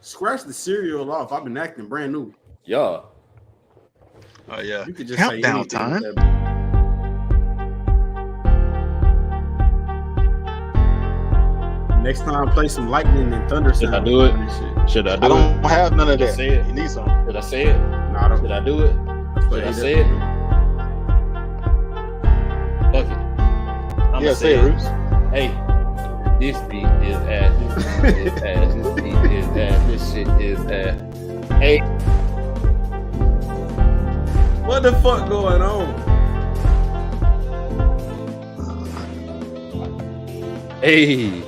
Scratch the cereal off. I've been acting brand new. Yeah. Oh yeah. You could just Countdown say time. Next time, play some lightning and thunder. Should I do it? Should I do I don't have none of that. Say it. You need some. Should I say it? No, I don't. Should I do it? Should I say it? Fuck it. Yeah, say it, Roots. Hey, this beat is ass. This beat is ass. This beat is ass. This shit is ass. Hey. What the fuck going on? Hey.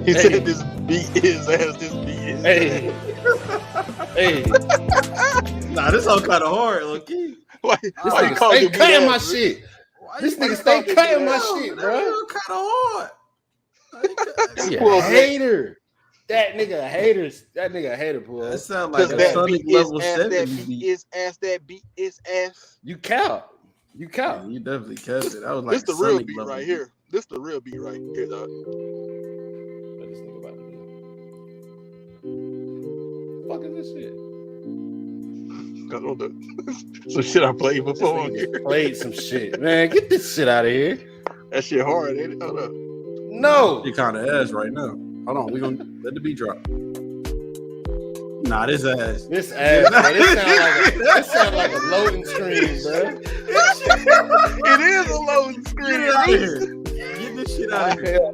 He said this beat is ass. This beat is Hey. Hey. Nah, this all kind of hard, look. This nigga stay cutting my shit. This nigga stay cutting my shit, bro. That's kind of hard. You a hater. That nigga a hater. That nigga a hater, boy. That sound like a that Sonic beat level is ass. 7 That beat. beat is ass. That beat is ass. You count. You Yeah, count. you definitely kept it. That was like This the real Sonic beat level right here. This the real beat right here, dog. What this nigga about to do? What the fuck is this shit? I don't know. Some shit I played before on here. Played some shit, man. Get this shit out of here. That shit hard, ain't it? Hold up. No. You kind of ass right now. Hold on, we gonna let the beat drop. Nah, this ass. This ass, bro. This sound like a loading screen, bro. It is a loading screen. Get out of here. Get this shit out of here.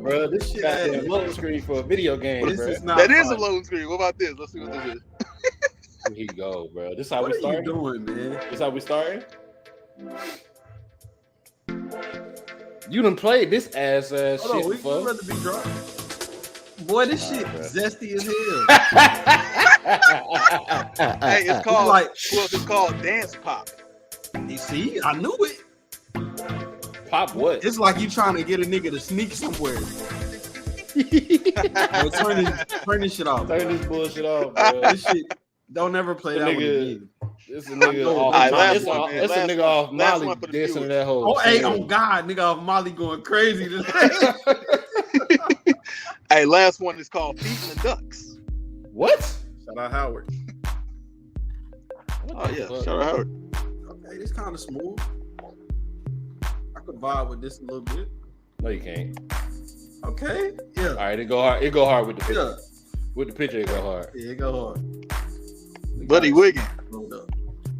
Bro, this shit got a loading screen for a video game, This bro. is not That is a fun. loading screen. What about this? Let's see what this is. Here you go, bro. This how What we are you starting? doing, man? This how we starting? You done played this ass Hold shit on, we before. let the beat drop. Boy, this shit zesty as hell. Hey, it's called like- it's called dance pop. You see, I knew it. Pop what? It's like you trying to get a nigga to sneak somewhere. Yo, turn this shit off. Turn this bullshit off, bro. This shit, don't ever play The that one nigga- again. This a nigga All off. right, last It's one, a man. it's a Last nigga one. off Last Molly one for the dancing to viewers. that whole. Oh, hey, scene. oh God, nigga off Molly going crazy today. Hey, last one is called Feeding the Ducks. What? Shout out Howard. What Oh the yeah, fuck? shout out Howard. Okay, this kind of smooth. I could vibe with this a little bit. No, you can't. Okay, yeah. All right, it go hard. It go hard with the picture. Yeah, With the picture, it go hard. yeah, it go hard. We Buddy got it. Wiggin. Hold up.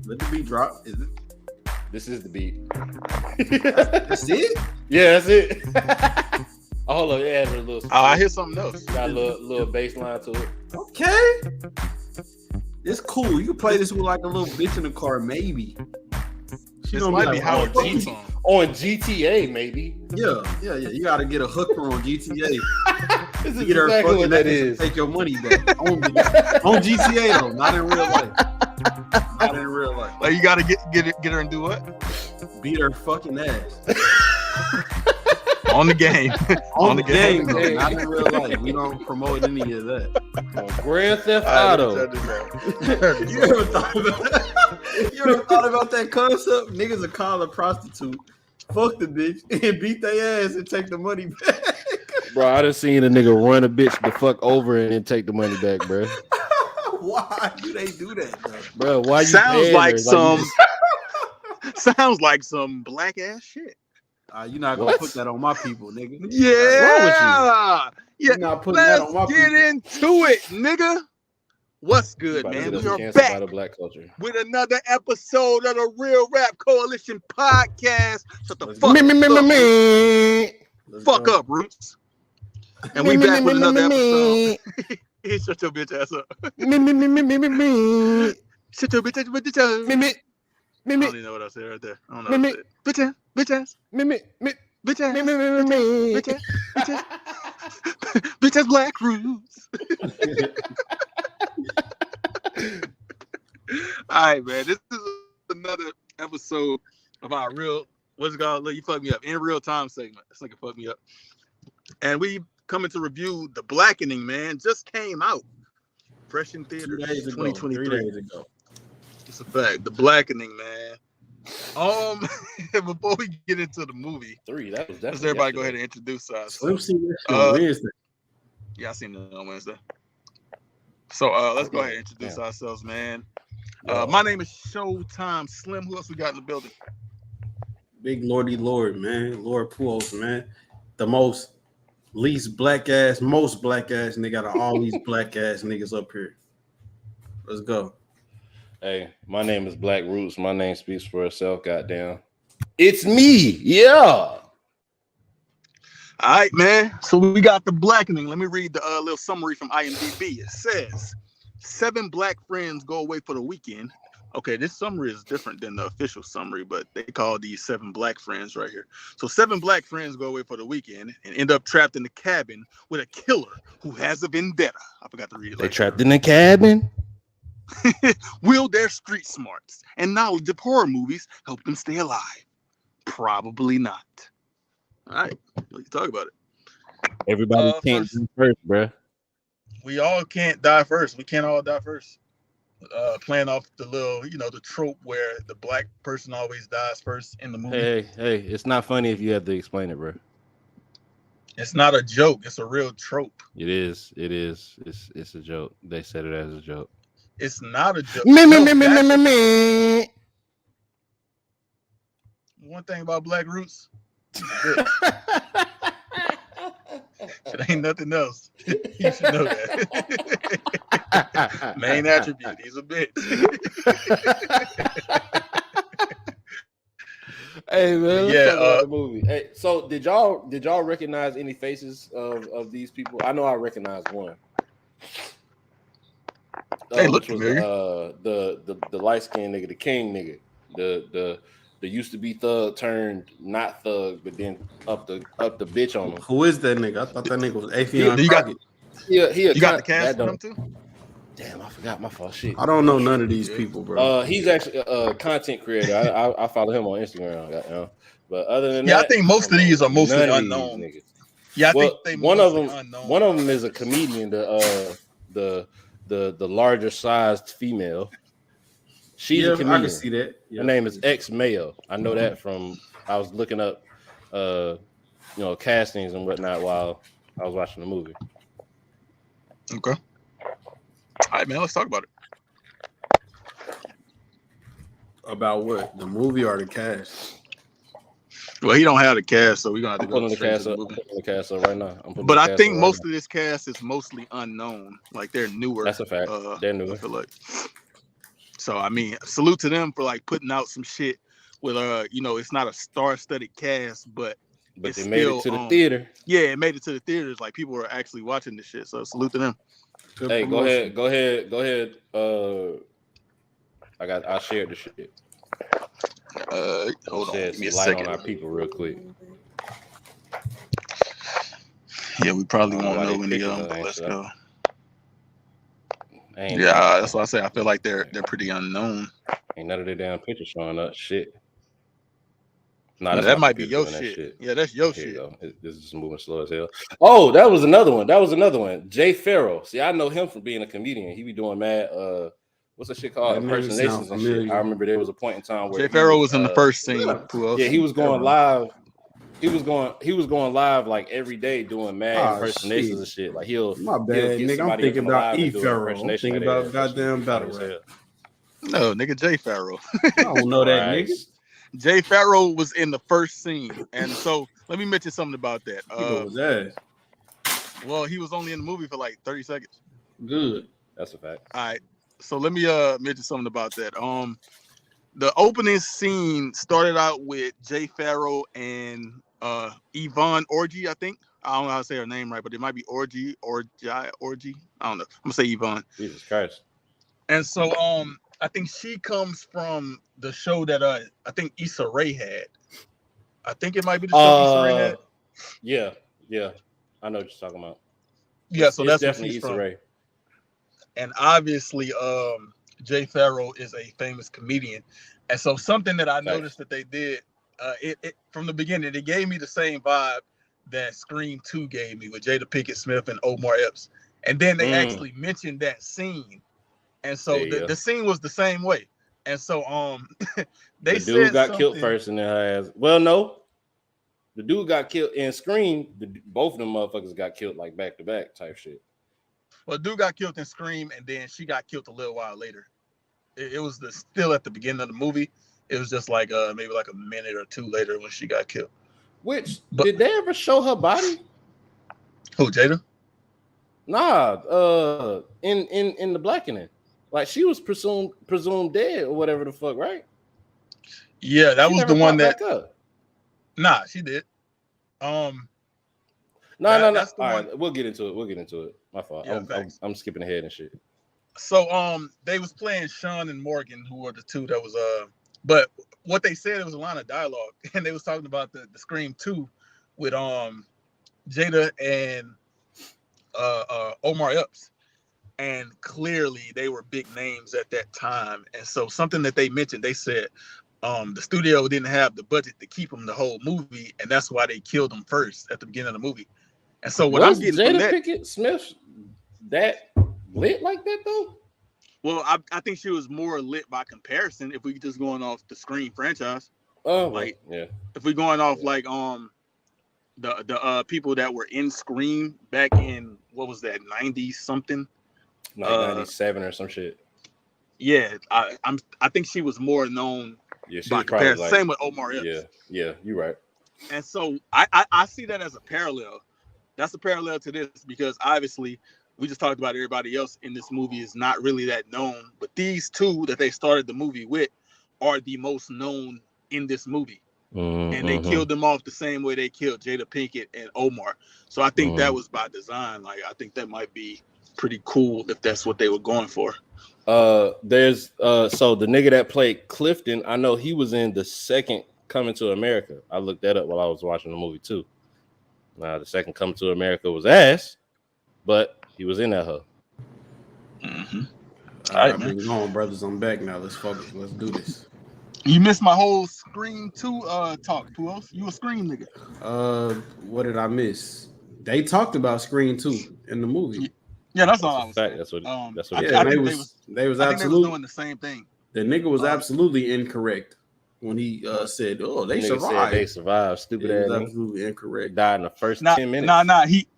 Let the beat drop. Is it? This is the beat. That's it? Yeah, that's it. Oh, hold on, yeah, a little. Oh, I hear something else. Got a little bass line to it. Okay. It's cool. You can play this with like a little bitch in the car, maybe. She This gonna might be like, Howard oh, G song. On GTA, maybe. Yeah. You gotta get a hooker on GTA. This is Get her exactly fucking what that ass and is. take your money back. on GTA though, not in real life. Not in real life. Like you gotta get her and do what? Beat her fucking ass. On the game. On the game, though, game. not in real life. We don't promote any of that. Grand Theft All right, Auto. let me check this You ever thought about that? You ever thought about that concept? Niggas will call a prostitute, fuck the bitch, and beat their ass and take the money back. Bro, I done seen a nigga run a bitch the fuck over and then take the money back, bro. Why do they do that, though? Bro, why you Sounds paying like her? some you sounds like some black ass shit. You're not gonna What? put that on my people, nigga. Yeah. You're not putting that Let's on my get people. into it, nigga. What's good, about to man? get us We are canceled by back the black culture. with another episode of the Real Rap Coalition podcast. Shut the Let's fuck go. up. Let's Fuck go. up, Roots. And we back with another episode. Shut your bitch ass up. Shut your bitch ass. I don't even know what I said right there. I don't know what I said. Bitch ass. Bitch ass. Bitch ass. Bitch ass. Bitch ass. Bitch ass Black Roots. All right, man. This is another episode of our real, what's it called? Look, you fucked me up. In real time segment. This nigga fucked me up. And we coming to review The Blackening, man. Just came out. Fresh in 2 theaters. days ago. 2023. 3 days ago. It's a fact. The Blackening, man. Before we get into the movie, That was let's definitely everybody go yesterday. ahead and introduce us. Slim seen this shit on Wednesday. Yeah, I seen it on Wednesday. So let's go ahead and introduce ourselves, man. My name is Showtime Slim. Who else we got in the building? Big Lordy Lord, man. Lord Puos, man. The most least black ass, most black ass nigga out of all these black ass niggas up here. Let's go. Hey, my name is Black Roots. My name speaks for itself, goddamn. It's me, yeah. All right, man. So we got the Blackening. Let me read the little summary from IMDb. It says 7 black friends go away for the weekend. Okay, this summary is different than the official summary, but they call these 7 black friends right here. So 7 black friends go away for the weekend and end up trapped in the cabin with a killer who has a vendetta. I forgot to read it. They trapped in the cabin. Will their street smarts and knowledge of horror movies help them stay alive? Probably not. All right, what you talk about it? Everybody can't do first, bro. We all can't die first. We can't all die first. Playing off the little, the trope where the black person always dies first in the movie. Hey, it's not funny if you have to explain it, bro. It's not a joke. It's a real trope. It is. It's a joke. They said it as a joke. It's not a joke. One thing about Black Roots, it ain't nothing else. You should know that. Main attribute, he's a bitch. Hey man, let's talk about the movie. Hey, so did y'all recognize any faces of these people? I know I recognized one. Hey, look familiar. The light skinned nigga, the king nigga, the used to be thug turned not thug, but then up the bitch on him. Who is that nigga? I thought that nigga was Afion. You got the cast on him too? Damn, I forgot my fault. Shit. I don't know none of these people, bro. He's actually a content creator. I follow him on Instagram. But other than that, I think most of these are mostly unknown. Yeah, I think they one of them unknown. One of them is a comedian. The larger sized female. She's a comedian. I can see that. Yeah. Her name is X Mayo. I know that from I was looking up castings and whatnot while I was watching the movie. Okay. All right, man, let's talk about it. About what? The movie or the cast? Well, he don't have the cast, so we're gonna have to go pulling the cast up. I'm pulling the cast up right now. But I think most of this cast is mostly unknown. Like they're newer. That's a fact. They're newer. I feel like. So I mean, salute to them for like putting out some shit with it's not a star-studded cast, but they made it to the theater. Yeah, it made it to the theaters. Like people are actually watching this shit. So salute to them. Good promotion. Go ahead. I shared the shit. Hold on. Give me a light second. On our people real quick. Yeah, we probably won't know any of them, but let's go. Yeah, that's why I say I feel like they're pretty unknown. Ain't none of their damn pictures showing up. Shit. Nah, that might be your shit. Yeah, that's your shit. This is just moving slow as hell. Oh, that was another one. Jay Farrow. See, I know him from being a comedian. He be doing mad what's that shit called? Impersonations and shit. I remember there was a point in time where Jay Farrow was in the first scene. Yeah, he was going live. He was going live like every day doing mad impersonations and shit. Like my bad, nigga. I'm thinking about E Farrow. I'm thinking about goddamn battle rap. No, nigga, Jay Farrow. I don't know that nigga. Jay Farrow was in the first scene, and so let me mention something about that. Well, he was only in the movie for like 30 seconds. Good, that's a fact. All right, so let me mention something about that. The opening scene started out with Jay Farrow and Yvonne Orji, I think. I don't know how to say her name right, but it might be Orji. I don't know. I'm gonna say Yvonne. Jesus Christ. And so I think she comes from the show that I think Issa Rae had. I think it might be the show Issa Rae had. Yeah. I know what you're talking about. Yeah, so that's definitely Issa Rae. And obviously, Jay Farrow is a famous comedian. And so something that I noticed that they did, it from the beginning, it gave me the same vibe that Scream 2 gave me with Jada Pinkett Smith and Omar Epps. And then they actually mentioned that scene. And so the scene was the same way. And so they the dude got killed first and then her ass. Well, no. The dude got killed in Scream. Both of them motherfuckers got killed like back to back type shit. Well, dude got killed in Scream, and then she got killed a little while later. It was still at the beginning of the movie. It was just like maybe like a minute or two later when she got killed. Did they ever show her body? Who, Jada? Nah, in the Blackening, like she was presumed dead or whatever the fuck, right? Yeah, that was the one that. Nah, she did. No. All right, we'll get into it. My fault. Yeah, I'm skipping ahead and shit. So they was playing Sean and Morgan, who were the two that was but what they said, it was a line of dialogue, and they was talking about the Scream 2 with Jada and Omar Epps, and clearly they were big names at that time. And so something that they mentioned, they said the studio didn't have the budget to keep them the whole movie, and that's why they killed them first at the beginning of the movie. And so what I'm getting Jada from that, Pinkett Smith that lit like that though? Well, I think she was more lit by comparison. If we just going off the Scream franchise, like yeah. If we going off like the people that were in Scream back in what was that 90s something, like 97 or some shit. Yeah, I think she was more known. Yeah, she by was comparison. Like, same with Omar Epps. Yeah, you're right. And so I see that as a parallel. That's a parallel to this because obviously we just talked about everybody else in this movie is not really that known, but these two that they started the movie with are the most known in this movie. And they killed them off the same way they killed Jada Pinkett and Omar. So I think that was by design. Like I think that might be pretty cool if that's what they were going for. There's so the nigga that played Clifton, I know he was in the second Coming to America. I looked that up while I was watching the movie too. The second Coming to America was ass, but he was in that hoe. All right, man. Come on, brothers. I'm back now. Let's focus. Let's do this. You missed my whole Scream 2 talk, Puos. You a Scream nigga. What did I miss? They talked about Scream 2 in the movie. Yeah, that's all I was saying. That's what I think they was absolutely doing the same thing. The nigga was absolutely incorrect when he said, "Oh, they survived." They survived. Stupid ass. Absolutely incorrect. Died in the first 10 minutes. He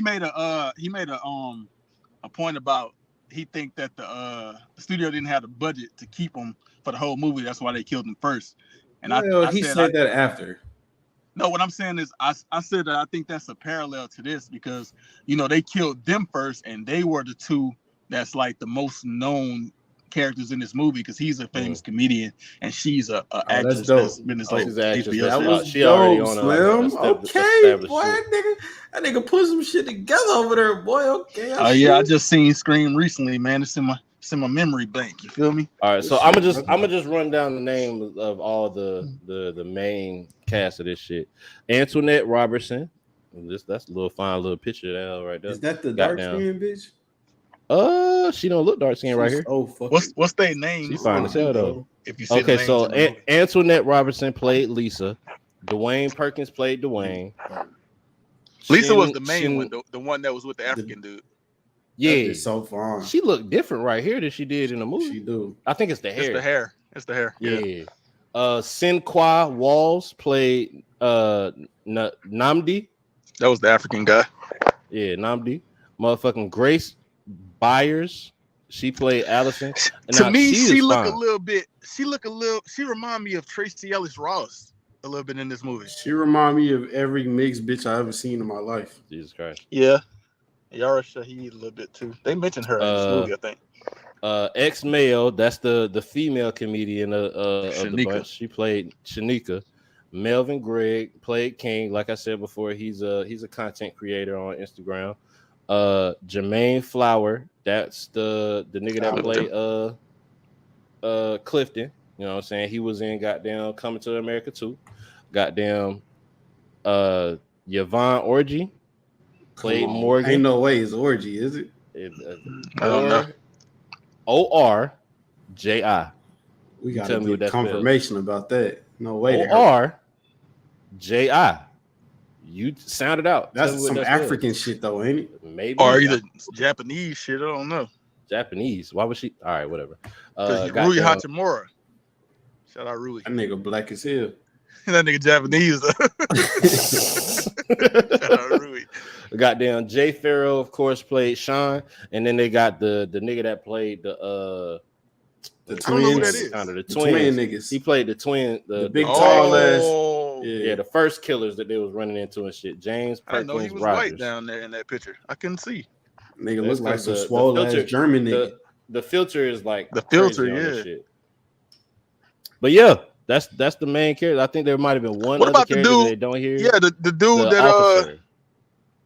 made a point about he think that the studio didn't have the budget to keep him for the whole movie. That's why they killed him first. And he said that after. No, what I'm saying is I said that I think that's a parallel to this because they killed them first and they were the two that's like the most known characters in this movie because he's a famous comedian and she's a actress that's been this like HBO. That was she already on Slim. Okay, boy, that nigga put some shit together over there, boy. Okay. I just seen Scream recently, man. It's in my memory bank. You feel me? All right, so I'm gonna just run down the names of all the main cast of this shit. Antoinette Robertson. That's a fine little picture there right there. Is that the dark skin bitch? She don't look dark skin right here. Oh, fuck. What's their name? She's fine as hell though. If you see so Antoinette Robertson played Lisa. Dewayne Perkins played Dewayne. Lisa was the main one, the one that was with the African dude. Yeah, so far. She looked different right here than she did in the movie. She do. I think it's the hair. It's the hair. Yeah. Sinqua Walls played Namdi. That was the African guy. Yeah, Namdi. Motherfucking Grace Byers. She played Allison. To me, she remind me of Tracy Ellis Ross a little bit in this movie. She remind me of every mixed bitch I ever seen in my life. Jesus Christ. Yeah. Yara Shahid a little bit too. They mentioned her in this movie, I think. Ex-male, that's the female comedian of the bunch. She played Shanika. Melvin Gregg played King. Like I said before, he's a content creator on Instagram. Jermaine Fowler, that's the nigga that played Clifton. You know what I'm saying? He was in goddamn Coming to America too. Goddamn Yvonne Orgy played Morgan. Ain't no way it's Orgy, is it? I don't know. O-R-J-I. We got to get confirmation about that. No way. O-R-J-I. You sound it out. That's some African shit though, ain't it? Maybe. Or either Japanese shit. I don't know. Japanese. Why was she? All right, whatever. Rui Hachimura. Shout out Rui. That nigga black as hell. That nigga Japanese. Shout out Rui. Goddamn Jay Farrell, of course, played Sean, and then they got the nigga that played the twins. I don't know who that is. The twin twins. niggas. He played the twin, the big the tall ass. Yeah, the first killers that they was running into and shit. James Perkins I know he was Rogers. white down there in that picture. I couldn't see. Nigga looks like some the swole ass filter- German nigga. The filter is like The filter, crazy on this yeah. shit. But yeah, that's the main character. I think there might have been one What other about the character dude? that they don't hear. Yeah, the dude the that officer.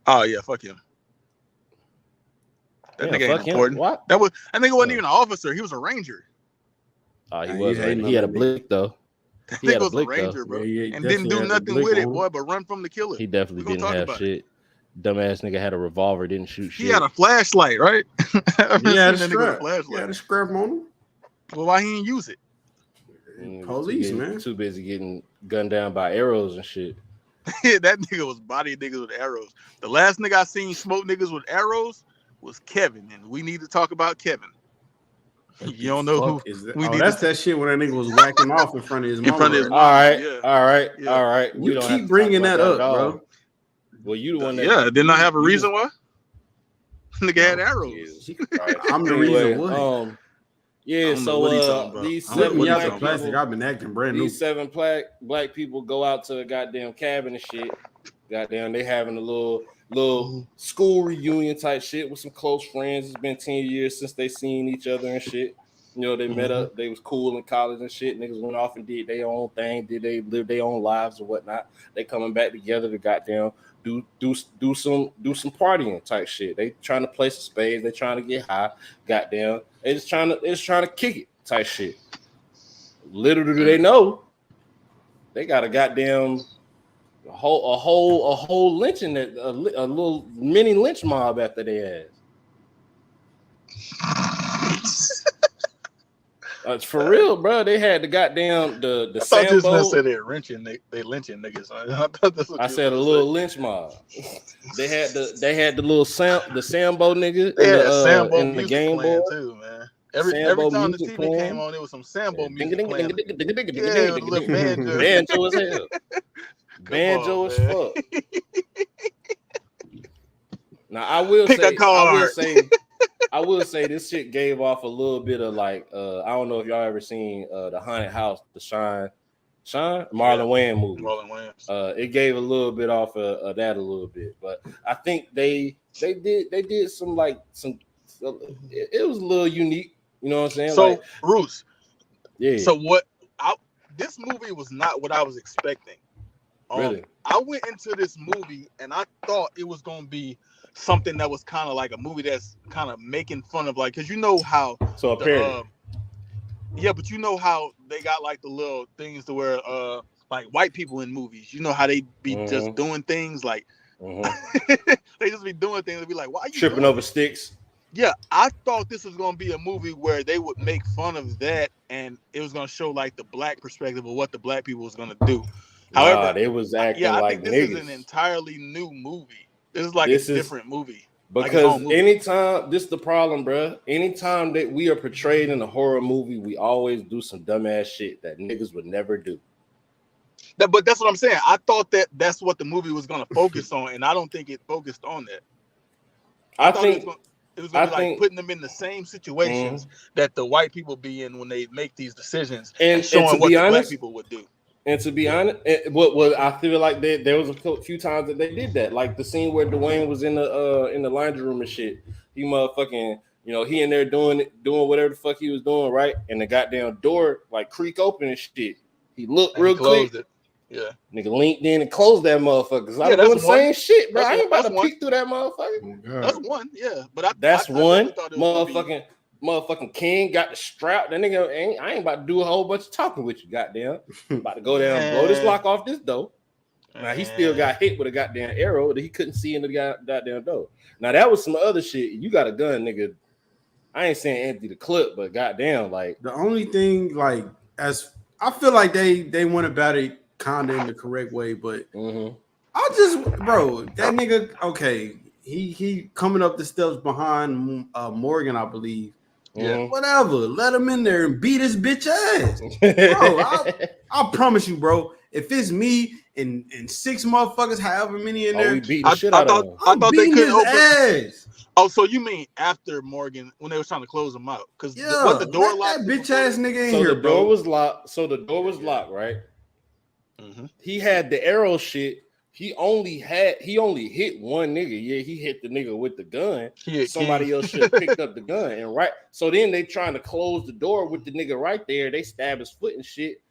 Oh yeah, fuck him. That Yeah, nigga fuck ain't him. important. What? That nigga wasn't Oh. even an officer. He was a ranger. He Nah, was. you hating He had a on that blick though. That He had nigga a was a blick ranger, though. bro, Yeah, and didn't do definitely had the nothing blick with it, on him. boy, but run from the killer. He definitely We gonna didn't talk have about shit. Dumbass nigga had a revolver, didn't shoot shit. He had a flashlight, right? He had a That nigga with a strap. He flashlight. had a scrap on him. Well, why he didn't use it? Police, man. Too busy getting gunned down by arrows and shit. That nigga was body niggas with arrows. The last nigga I seen smoke niggas with arrows was Kevin, and we need to talk about Kevin. You don't know who? Is that? we Oh, need that's to- that shit when that nigga was whacking off in front of his mama. front of his right? mama. All right, yeah. Yeah. all right. We You don't have keep to bringing talk that about up, at all. bro. Well, you the one that. Yeah, didn't I have a you- reason why? Nigga had arrows. All right. I'm the Anyway, reason what. Yeah, I don't know so what he's talking about. these I'm looking seven me out black the plastic. people, I've been acting brand new. these seven black people go out to a goddamn cabin and shit. Goddamn, they having a little school reunion type shit with some close friends. It's been 10 years since they seen each other and shit. You know, they met up, they was cool in college and shit. Niggas went off and did their own thing, did they live their own lives or whatnot. They coming back together to goddamn do some partying type shit. They trying to play some spades, they trying to get high, goddamn. They just trying to kick it type shit. Little do they know, they got a goddamn a whole lynching, a little mini lynch mob after their ass. It's for real, bro. They had the goddamn the I thought you was gonna Sambo. say they're lynching niggas. I thought that's what I you said a was little gonna lynch mob. They had the little the Sambo nigga say. They had Sambo in the music game playing board. too, man. Every Sambo time the music TV playing. came on, there was some Sambo music Ding, playing. ding, ding, ding, ding, ding, Yeah, ding, with a ding, little ding. banjo. Banjo as hell. Banjo as on, fuck. Now I will Pick a say, card. I will say this shit gave off a little bit of like I don't know if y'all ever seen the Haunted House, the Sean Marlon Wayans movie. Marlon Wayans. It gave a little bit off of that a little bit, but I think they did some like some. It was a little unique, you know what I'm saying? So, like, Bruce. yeah. So this movie was not what I was expecting. Really? I went into this movie and I thought it was gonna be something that was kind of like a movie that's kind of making fun of, like, because you know how So a parody. yeah, but you know how they got like the little things to where like white people in movies, you know how they be just doing things like they just be doing things and be like, why are you Tripping doing over this? sticks. Yeah, I thought this was gonna be a movie where they would make fun of that and it was gonna show like the black perspective of what the black people was gonna do. However, they was acting I like think this niggas. is an entirely new movie. This is like This a is- different movie. Because anytime, this is the problem, bro. Anytime that we are portrayed in a horror movie, we always do some dumbass shit that niggas would never do. But that's what I'm saying. I thought that that's what the movie was going to focus on, and I don't think it focused on that. I thought think it was going to be like putting them in the same situations that the white people be in when they make these decisions, and showing to what be the honest, black people would do. And to be honest, what I feel like there was a few times that they did that, like the scene where Dewayne was in the laundry room and shit. He motherfucking, you know, he in there doing whatever the fuck he was doing, right? And the goddamn door like creak open and shit. He looked real quick. It. Yeah, nigga leaned in and closed that motherfucker. Cause I was doing the same shit, bro. I ain't about to peek through that motherfucker. That's one, yeah. But that's one motherfucking. Motherfucking King got the strap. That nigga I ain't about to do a whole bunch of talking with you, goddamn. About to go down and blow this lock off this door. Now he still got hit with a goddamn arrow that he couldn't see in the goddamn door. Now that was some other shit. You got a gun, nigga. I ain't saying empty the clip, but goddamn, like the only thing, like, as I feel like they went about it kind of in the correct way, but I just, bro, that nigga, okay, he coming up the steps behind Morgan, I believe. Yeah, whatever. Let him in there and beat his bitch ass, bro. I promise you, bro. If it's me and 6 motherfuckers, however many in there, we beat the shit out of him. I thought they couldn't open. Ass. Oh, so you mean after Morgan when they was trying to close him out? Because what the door locked? That bitch ass nigga in so here, the door was locked. So the door was locked, right? Mm-hmm. He had the arrow shit. He only hit one nigga. Yeah, he hit the nigga with the gun. Somebody else should have picked up the gun. And right, so then they trying to close the door with the nigga right there. They stab his foot and shit.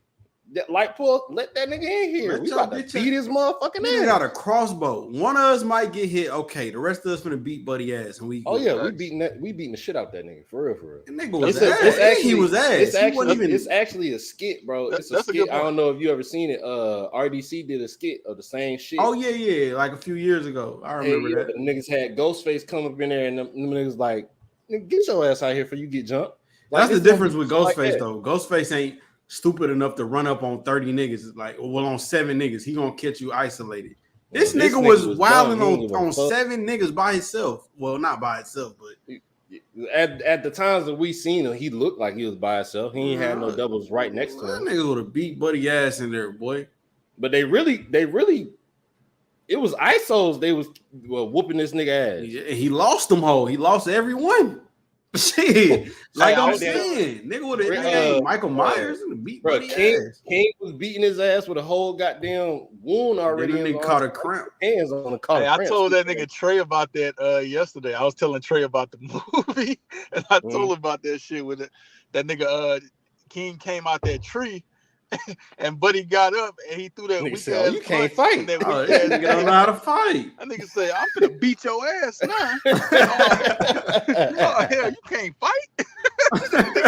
Like, let that nigga in here. We about to beat his motherfucking ass. He got a crossbow. One of us might get hit. Okay, the rest of us gonna beat Buddy ass. And we beating the shit out that nigga for real. The nigga was ass. He was ass. It's actually a skit, bro. It's a skit. I don't know if you ever seen it. RDC did a skit of the same shit. Oh yeah, like a few years ago. I remember that. The niggas had Ghostface come up in there, and them niggas like, get your ass out here for you get jumped. Like, that's the difference with Ghostface though. Ghostface ain't stupid enough to run up on 30 niggas, like, well, on 7 niggas. He gonna catch you isolated. This nigga was wilding on 7 niggas by himself. Well, not by himself, but at the times that we seen him, he looked like he was by himself. He ain't had no doubles right next to him. That nigga would have beat Buddy ass in there, boy. But they really, it was ISOs. They was whooping this nigga ass. Yeah, he lost them whole. He lost everyone. Shit, like I'm saying, nigga would have Michael Myers and beat Buddy ass. King was beating his ass with a whole goddamn wound already. Nigga caught a cramp. Hands on the car. Hey, I told that nigga Trey about that yesterday. I was telling Trey about the movie, and I told him about that shit with it. That nigga King came out that tree. And Buddy got up and he threw that weak ass. You can't fight. That nigga don't know how to fight. That nigga say, I'm gonna beat your ass now. Oh, hell, you can't fight.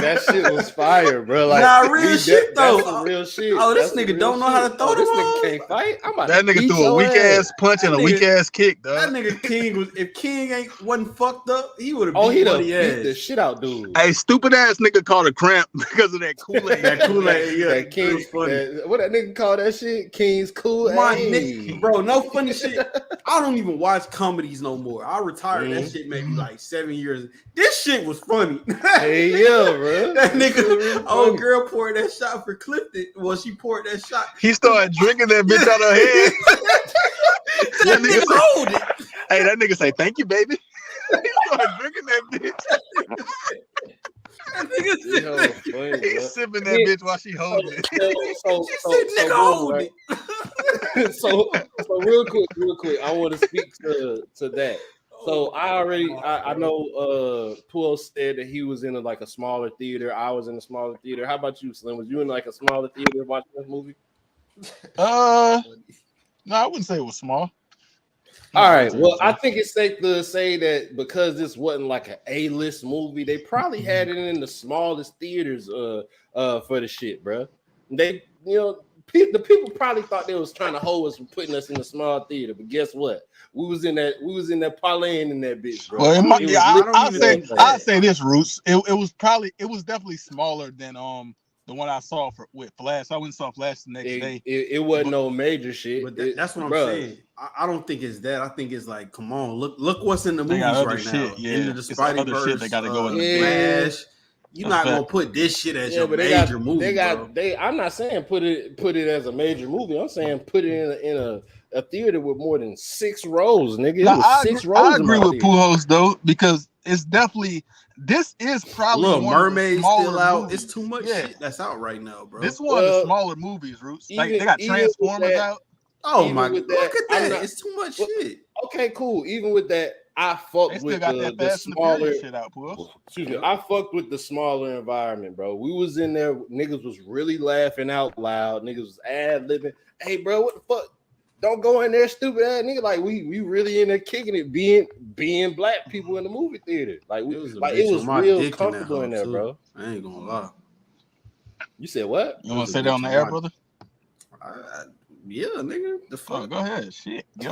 That shit was fire, bro. Like, nah, real shit though. That's real shit. Oh, this nigga don't know how to throw this nigga can't fight. That nigga threw a weak ass punch and a weak ass kick, dog. That nigga King was, if King wasn't fucked up, he would have beat Buddy ass. The shit out, dude. Hey, stupid ass nigga caught a cramp because of that Kool-Aid. That Kool-Aid, yeah. That King, what that nigga call that shit? King's Kool-Aid. My nigga, bro, no funny shit. I don't even watch comedies no more. I retired that shit maybe like 7 years. This shit was funny. Hey, yeah, bro. That nigga, old girl poured that shot for Clifton. Well, she poured that shot. He started drinking that bitch out of her head. That nigga hold it. Hey, that nigga say, thank you, baby. He started drinking that bitch. That nigga he's sipping that bitch while she holding it. So real quick, I want to speak to that. So I know Puel said that he was in like a smaller theater. I was in a smaller theater. How about you, Slim? Was you in like a smaller theater watching this movie? No, I wouldn't say it was small. All right. Well, I think it's safe to say that because this wasn't like an A-list movie, they probably had it in the smallest theaters for the shit, bro. They, the people probably thought they was trying to hold us from putting us in the small theater, but guess what? We was in that parlaying in that bitch, bro. Well, I'll say this, Roots. It was definitely smaller than the one I saw with Flash. I went and saw Flash the next day. It wasn't no major shit. But that's what I'm saying. I don't think it's that. I think it's like, come on, look what's in the movies right now. Yeah. Into the Spideyverse, shit they gotta go in the Flash. You're not gonna put this shit as your major movie. Bro. I'm not saying put it as a major movie. I'm saying put it in a theater with more than 6 rows, nigga. I agree with Pujols though, because it's definitely. This is probably Little Mermaid still out. Movies. It's too much shit that's out right now, bro. This one of the smaller movies, Roots. Like they got Transformers out. Oh my god, look at that! It's too much shit. Okay, cool. Even with that, I fucked with the smaller shit out, excuse me. I fucked with the smaller environment, bro. We was in there. Niggas was really laughing out loud. Niggas was ad-libbing. Hey, bro, what the fuck? Don't go in there, stupid ass nigga. Like we really in there kicking it, being black people in the movie theater. Like it was real comfortable in there, bro. I ain't gonna lie. You said what? You want to say that on the air, brother? Yeah, nigga. The fuck? Oh, go ahead. Shit. You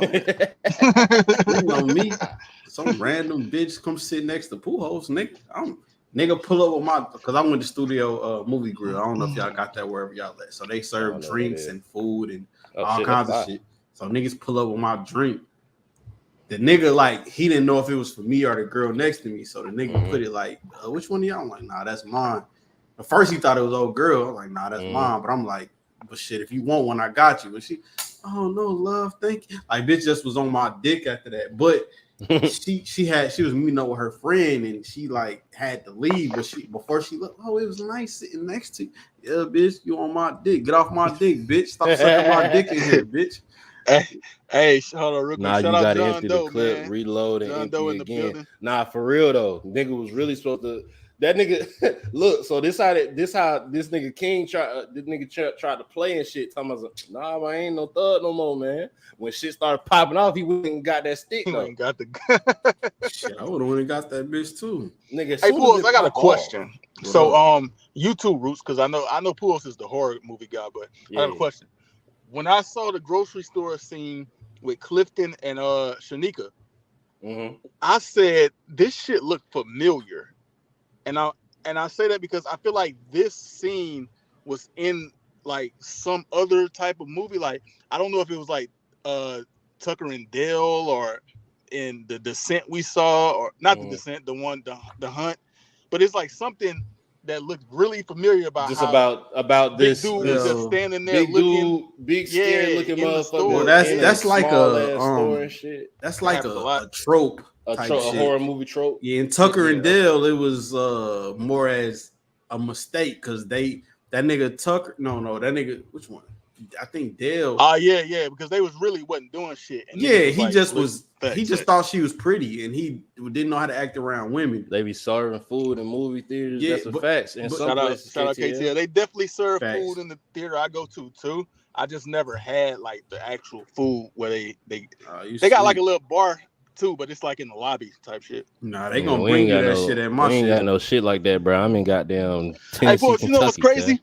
know me. Some random bitch come sit next to Pujols, nigga. Nigga pull up with because I went to Studio Movie Grill. I don't know if y'all got that wherever y'all at. So they serve drinks and food and all kinds of shit. So niggas pull up with my drink. The nigga, like, he didn't know if it was for me or the girl next to me. So the nigga put it like, which one of y'all? I'm like, nah, that's mine. At first he thought it was old girl. I'm like, nah, that's mine. But I'm like, but shit, if you want one, I got you. But she, oh no, love, thank you. Like bitch just was on my dick after that. But she was meeting up with her friend and she like had to leave, but before she left, oh, it was nice sitting next to you. Yeah, bitch, you on my dick. Get off my dick, bitch. Stop sucking my dick in here, bitch. Hey, hold on, real quick. Nah, Shout you out gotta John empty Doe, the clip, man. reload, and John empty Doe it in the again. building. Nah, for real though, nigga was really supposed to. That nigga, look. So this how this nigga King tried to play and shit. Talking about, nah, I ain't no thug no more, man. When shit started popping off, he went and got that stick. He though. ain't got the Shit, I would have went and got that bitch too. Nigga, hey, Pools, I got a question. What So, up? you too, Roots, because I know Pools is the horror movie guy, but I have a question. When I saw the grocery store scene with Clifton and Shanika, I said this shit looked familiar, and I say that because I feel like this scene was in like some other type of movie. Like I don't know if it was like Tucker and Dale or in the Descent we saw, or not the Descent, the Hunt, but it's like something that looked really familiar about just how about big this dude is just standing there big looking, dude, big scary looking motherfucker. Well, that's like a store and shit. That's like a trope, a horror movie trope. Yeah, in Tucker and Dale, it was more as a mistake because that nigga Tucker, no, that nigga, which one? I think Dale. Yeah, because they wasn't doing shit. And he just thought she was pretty and he didn't know how to act around women. They be serving food in movie theaters. Yeah, that's a fact. And shout out KTL. They definitely serve food in the theater I go to too. I just never had like the actual food where they got like a little bar too, but it's like in the lobby type shit. Nah, they gonna bring you that shit at my shit. We ain't got no shit like that, bro. I'm in goddamn Tennessee, hey, boy, you know what's crazy? Man.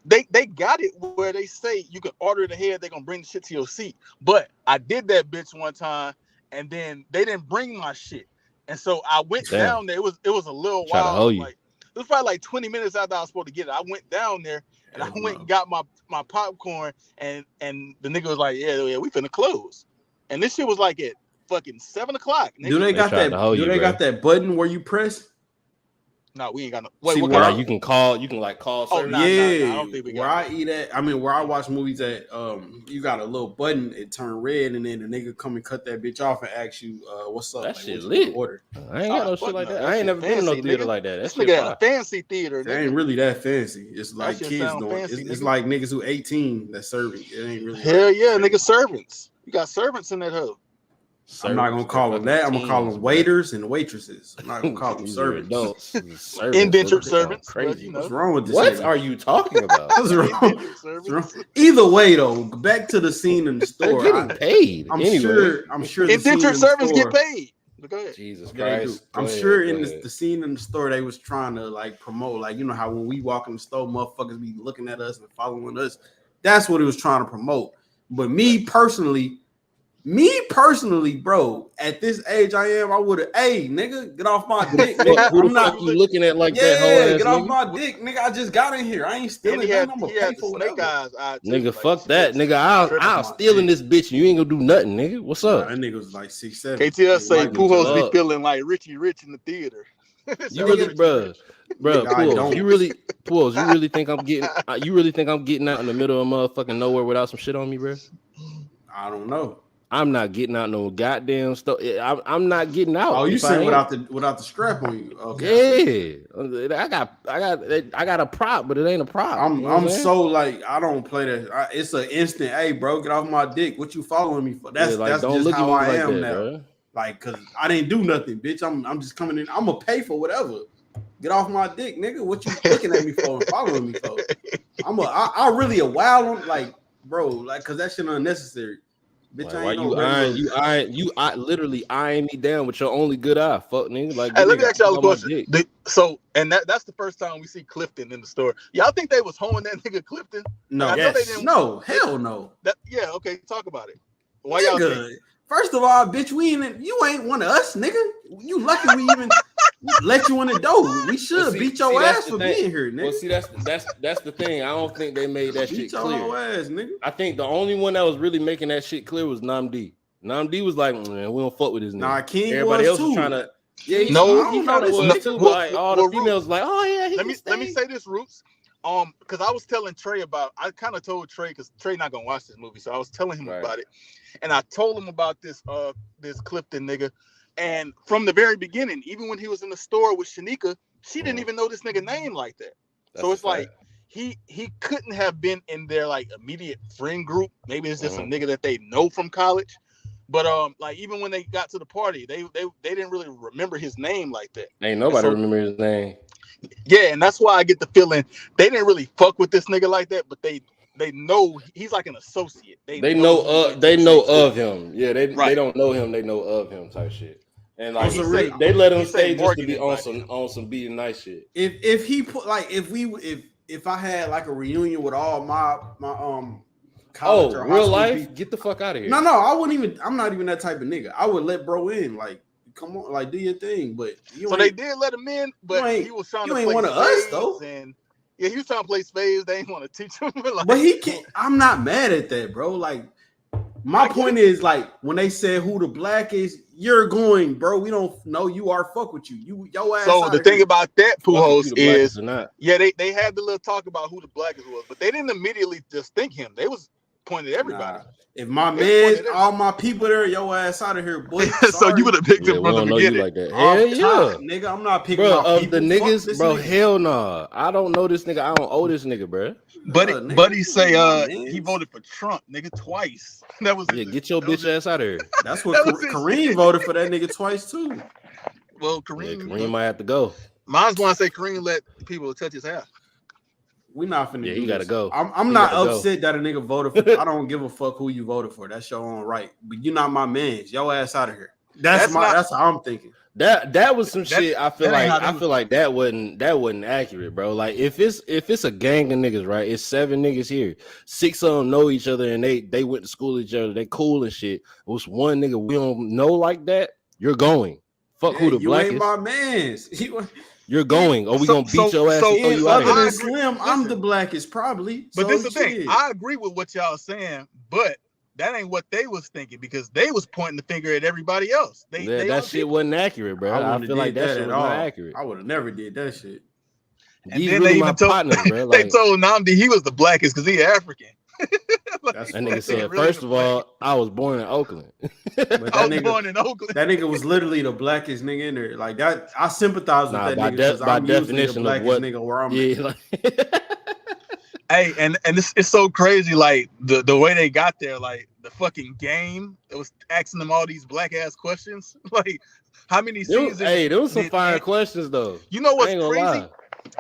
They got it where they say you can order it ahead. They're gonna bring the shit to your seat. But I did that bitch one time, and then they didn't bring my shit, and so I went down there. It was a little while. Like it was probably like 20 minutes after I was supposed to get it. I went down there and I went and got my popcorn, and the nigga was like, yeah, we finna close, and this shit was like at fucking 7 o'clock. Do they got that button where you press? No, we ain't got no. Wait, you can call service. Oh, nah, I don't think we got. Where I eat at, where I watch movies at, you got a little button, it turn red, and then the nigga come and cut that bitch off and ask you, what's up? That shit lit. Order. I ain't got no shit like that. I ain't never been in no theater like that. That's a fancy theater. It ain't really that fancy. It's like kids doing. It's like niggas who 18 that's serving. It ain't really. Hell yeah, nigga, servants. You got servants in that hoe. I'm not gonna call them that. I'm gonna call them waiters and waitresses. I'm not gonna call them servants. Indentured servants. Crazy. You know. What's wrong with this? What are you talking about? What's wrong? Either way, though, back to the scene in the store. They're getting paid. I'm sure. Indentured servants get paid. Go ahead. Jesus Christ. I'm sure in the scene in the store they was trying to like promote, like, you know how when we walk in the store, motherfuckers be looking at us and following us. That's what it was trying to promote. But me personally, bro, at this age I am, I would have, hey, nigga, get off my dick, nigga. Who the fuck you looking at like that? Yeah, get off my dick, nigga. I just got in here. I ain't stealing nothing. I'm gonna pay for whatever. Nigga, fuck that, nigga. I'll steal in this bitch and you ain't gonna do nothing, nigga. What's up? That nigga was like 6'7". KTL say Pujols be feeling like Richie Rich in the theater. You really, bro, Pujols, you really think I'm getting out in the middle of motherfucking nowhere without some shit on me, bro? I don't know. I'm not getting out no goddamn stuff. I'm not getting out. Oh, you saying without the strap on you? Okay. Yeah, I got a prop, but it ain't a prop. I'm so like I don't play that. It's an instant. Hey, bro, get off my dick. What you following me for? That's just how I am now. Bro. Like, cause I didn't do nothing, bitch. I'm just coming in. I'm gonna pay for whatever. Get off my dick, nigga. What you looking at me for and following me for? I really a wild like, bro, like, cause that shit unnecessary. Bitch, why you literally eyeing me down with your only good eye, fuck nigga. Like, hey, let me ask y'all a question. So, and that's the first time we see Clifton in the store. Y'all think they was hoeing that nigga Clifton? No, no, hell no. Okay, talk about it. Why y'all think? First of all, bitch, you ain't one of us, nigga. You lucky we even let you in the door. We should beat your ass for being here, nigga. Well, see, that's the thing. I don't think they made that shit clear. Beat your ass, nigga. I think the only one that was really making that shit clear was Namdi. Namdi was like, man, we don't fuck with his nigga. Nah, King everybody else was trying to. Yeah, he kind of was too. Like all the females, like, oh yeah. Let me say this, Roots. because I was telling Trey I kind of told Trey, because Trey not gonna watch this movie, so I was telling him about it, and I told him about this Clifton nigga, and from the very beginning, even when he was in the store with Shanika, she didn't even know this nigga name like that. So it's like he couldn't have been in their like immediate friend group. Maybe it's just a nigga that they know from college. But like even when they got to the party, they didn't really remember his name like that. Ain't nobody remember his name. Yeah, and that's why I get the feeling they didn't really fuck with this nigga like that, but they know he's like an associate. They know of him. Yeah, they don't know him, they know of him type shit. And like they let him stay just to be on some being nice shit. If he put like if I had like a reunion with all my college or real life, people, get the fuck out of here. No, I wouldn't even. I'm not even that type of nigga. I would let bro in, like, come on, like, do your thing. But so they did let him in, but he was trying to play one of us though. And yeah, he was trying to play spades. They didn't want to teach him. Like, but he can't. I'm not mad at that, bro. Like, my point is, like, when they said who the black is, you're going, bro. We don't know you are. Fuck with you. Your ass. So the thing about that, Pujols, is they had the little talk about who the blackest was, but they didn't immediately just think him. They was pointed at everybody. If my man, all my people there, your ass out of here, boy. So you would have picked him from the beginning. Like that. Hell yeah, nigga. I'm not picking bro, of the niggas, bro. Nigga. Hell nah. I don't know this nigga. I don't owe this nigga, bro. But he say he voted for Trump, nigga, twice. That was get your bitch ass out of here. That's what Kareem voted for that nigga twice too. Well, Kareem might have to go. Mine's want to say Kareem let people touch his hair. We not finna. Yeah, you gotta go. I'm not upset that a nigga voted for. I don't give a fuck who you voted for. That's your own right. But you're not my man. Your ass out of here. That's how I'm thinking. That was some shit. I feel like that wasn't accurate, bro. Like if it's a gang of niggas, right? It's 7 niggas here. 6 of them know each other and they went to school with each other. They cool and shit. It was one nigga we don't know like that. You're going. Fuck who the black is. You ain't my mans. You're going, or we gonna beat your ass. Other than Slim, I'm the blackest probably. But this is the thing. I agree with what y'all saying, but that ain't what they was thinking because they was pointing the finger at everybody else. That shit wasn't accurate, bro. I feel like that shit was not accurate. I would have never did that shit. And then they even told they told Nnamdi he was the blackest because he African. That nigga said, first of all, I was born in Oakland. Born in Oakland. That nigga was literally the blackest nigga in there. Like that, I sympathize with that nigga. By definition the of what nigga where I'm at. Like, hey, and it's so crazy, like the way they got there, like the fucking game. It was asking them all these black ass questions. Like how many seasons? Hey, there was some fire questions though. You know what's crazy?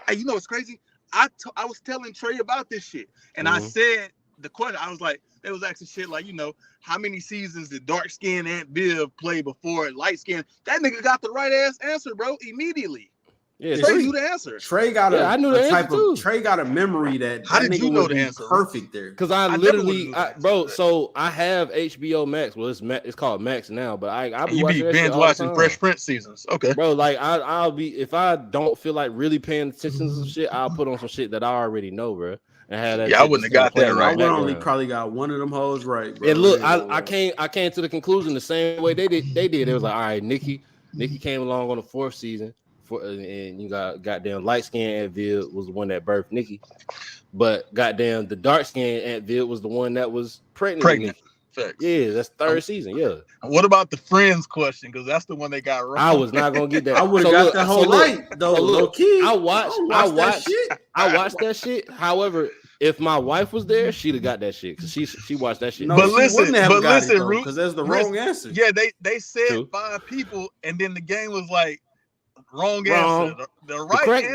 Hey, you know what's crazy? I was telling Trey about this shit, and I said the question. I was like, they was asking shit like, you know, how many seasons did dark skin Aunt Viv play before light skin? That nigga got the right ass answer, bro, immediately. Yeah, Trey knew the answer. Trey got I knew the answer too. Trey got a memory that. How did you know the answer? Perfect there, because I literally, bro. So I have HBO Max. Well, it's called Max now, but I'll be binge watching Fresh Prince seasons. Okay, bro. Like I'll be if I don't feel like really paying attention to some shit, I'll put on some shit that I already know, bro. And have that. Yeah, I wouldn't have got that right. I only probably got one of them hoes right, bro. And look, I came to the conclusion the same way they did. It was like, all right, Nikki came along on the 4th season. And you got goddamn light skinned Aunt Viv was the one that birthed Nikki, but goddamn the dark skinned Aunt Viv was the one that was pregnant. Yeah, that's 3rd season. Yeah. What about the friends question? Because that's the one they got wrong. I was not gonna get that. I would have got that whole light though. Look, kid. I watched that shit. However, if my wife was there, she'd have got that shit because she watched that shit. No, but listen, Root, because that's the wrong answer. Yeah, they said 5 people, and then the game was like. Wrong answer. The right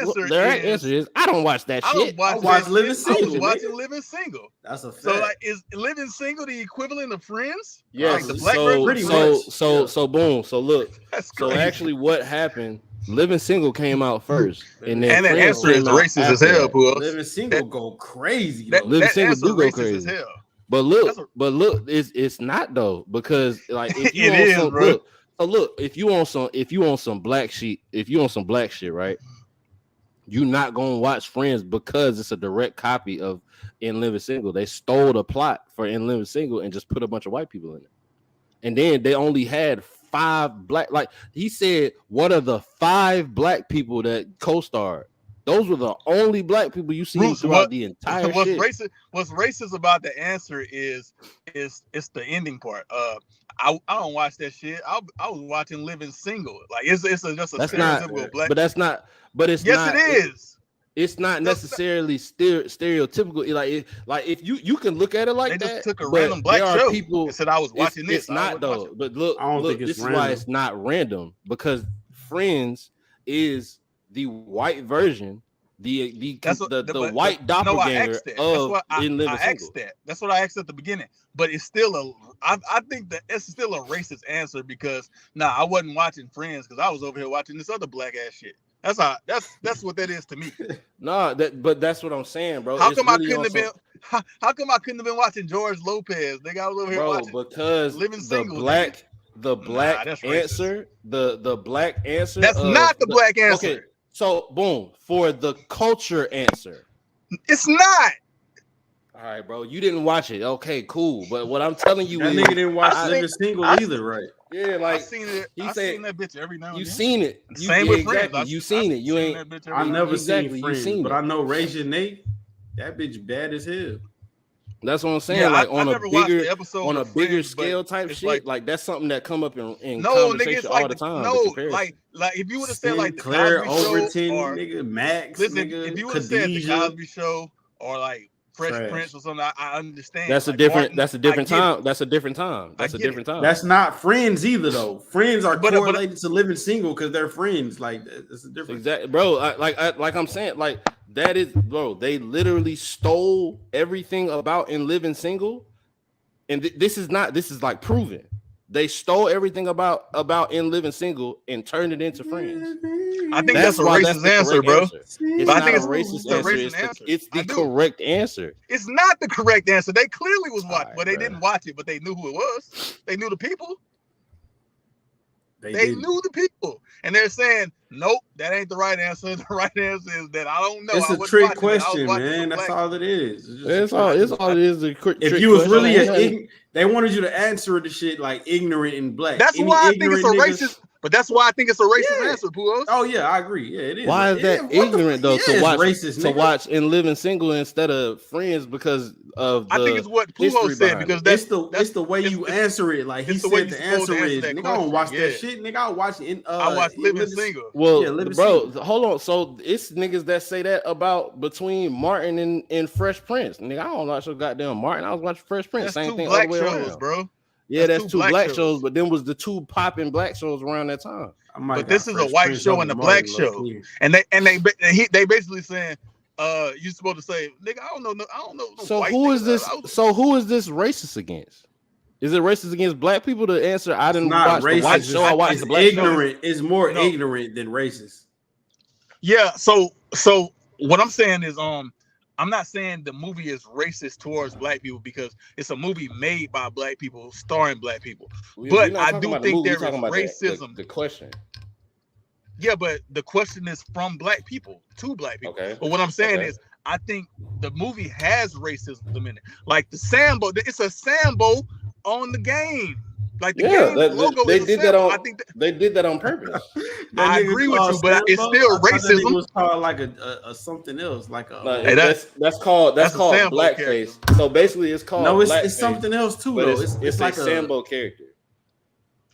answer is I don't watch that shit. I watch Living Single. I was watching Living Single. That's a fact. So like, is Living Single the equivalent of Friends? Yes. Like the Blackbird pretty much. So boom. So look. So actually, what happened? Living Single came out first, and then that answer is racist as hell. Living Single go crazy. Living Single do go crazy. But look, it's not though because like if you it is, bro. So look, if you on some black shit, right? You're not gonna watch Friends because it's a direct copy of In Living Single. They stole the plot for In Living Single and just put a bunch of white people in it. And then they only had 5 black. Like he said, what are the 5 black people that co-starred? Those were the only black people you see throughout the entire shit. What's racist about the answer is it's the ending part. I don't watch that shit. I was watching Living Single. Like it's just a stereotypical black. But that's not. But it's yes, not. It is. It's not necessarily stereotypical. Like if you can look at it like they that. Just took a random black show. People and said I was watching this. It's not though. But look, I don't think it's this random. is why it's not random, because Friends is the white version, the white doppelganger of In Living Single. That's what I asked at the beginning. But it's still I think that it's still a racist answer because I wasn't watching Friends because I was over here watching this other black ass shit. That's what that is to me. But that's what I'm saying, bro. How come I couldn't have been watching George Lopez? Nigga, I was over here watching because Living Single. The black answer. That's not the black answer. Okay, so boom, for the culture answer. It's not. All right, bro. You didn't watch it. Okay, cool. But what I'm telling you that is, nigga didn't watch Living Single either, right? Yeah, like I seen it. I seen that bitch every now and then. You seen it. Same with Friends. You seen it. You ain't. I never seen Friends, but I know Ray Nate. That bitch bad as hell. That's what I'm saying. Yeah, like on a bigger scale type shit. Like that's something that come up in no, conversation nigga, like all the time. like if you would have said like the Claire Cosby Overton, Show or nigga, Max, listen, nigga, if you would have said the Cosby Show or like Fresh Prince or something, I understand. That's like a different. Martin, that's a different time. That's a different time. That's a different time. That's not Friends either, though. Friends are correlated to Living Single because they're friends. Like that's a different. Exactly, bro. Like I'm saying, like that is, bro. They literally stole everything about In Living Single, and this is like proven. They stole everything about In Living Single and turned it into Friends. I think that's a racist answer, bro. It's not a racist answer. It's the correct answer. It's not the correct answer. They clearly was watching, but they didn't watch it, but they knew who it was. They knew the people. They knew the people. And they're saying, nope, that ain't the right answer. The right answer is that I don't know. It's a trick question, man. That's all it is. It's all it is. If you was really they wanted you to answer the shit like ignorant and black. That's why I think it's a racist. But that's why I think it's a racist answer, Puos. Oh yeah, I agree. Yeah, it is. Why is that ignorant though? To watch In Living Single instead of Friends because of the I think it's what Puos said because it's the way you answer it. Like he said, the answer is nigga, I don't watch that shit. Nigga, I watch Living Single. Well, bro, hold on. So it's niggas that say that about between Martin and Fresh Prince. Nigga, I don't watch so goddamn Martin. I was watching Fresh Prince. Same thing all the way around, bro. Yeah, that's two black shows, but then was the two popping black shows around that time. But this is a white show and a black show, and they basically saying, "You supposed to say, nigga, I don't know." So who is this? So who is this racist against? Is it racist against black people? To answer, I didn't watch the white show. I watched the black show. It's more ignorant than racist. Yeah. So what I'm saying is, I'm not saying the movie is racist towards black people because it's a movie made by black people, starring black people. But I do think there is racism. The question. Yeah, but the question is from black people to black people. Okay. But what I'm saying is, I think the movie has racism in it. Like the Sambo, it's a Sambo on the game. Like the game logo they is did that on. I think they did that on purpose. I agree with you, but it's still racism. It was called like a something else, like that's called blackface. So basically, it's called it's something else too. Though it's like a Sambo character.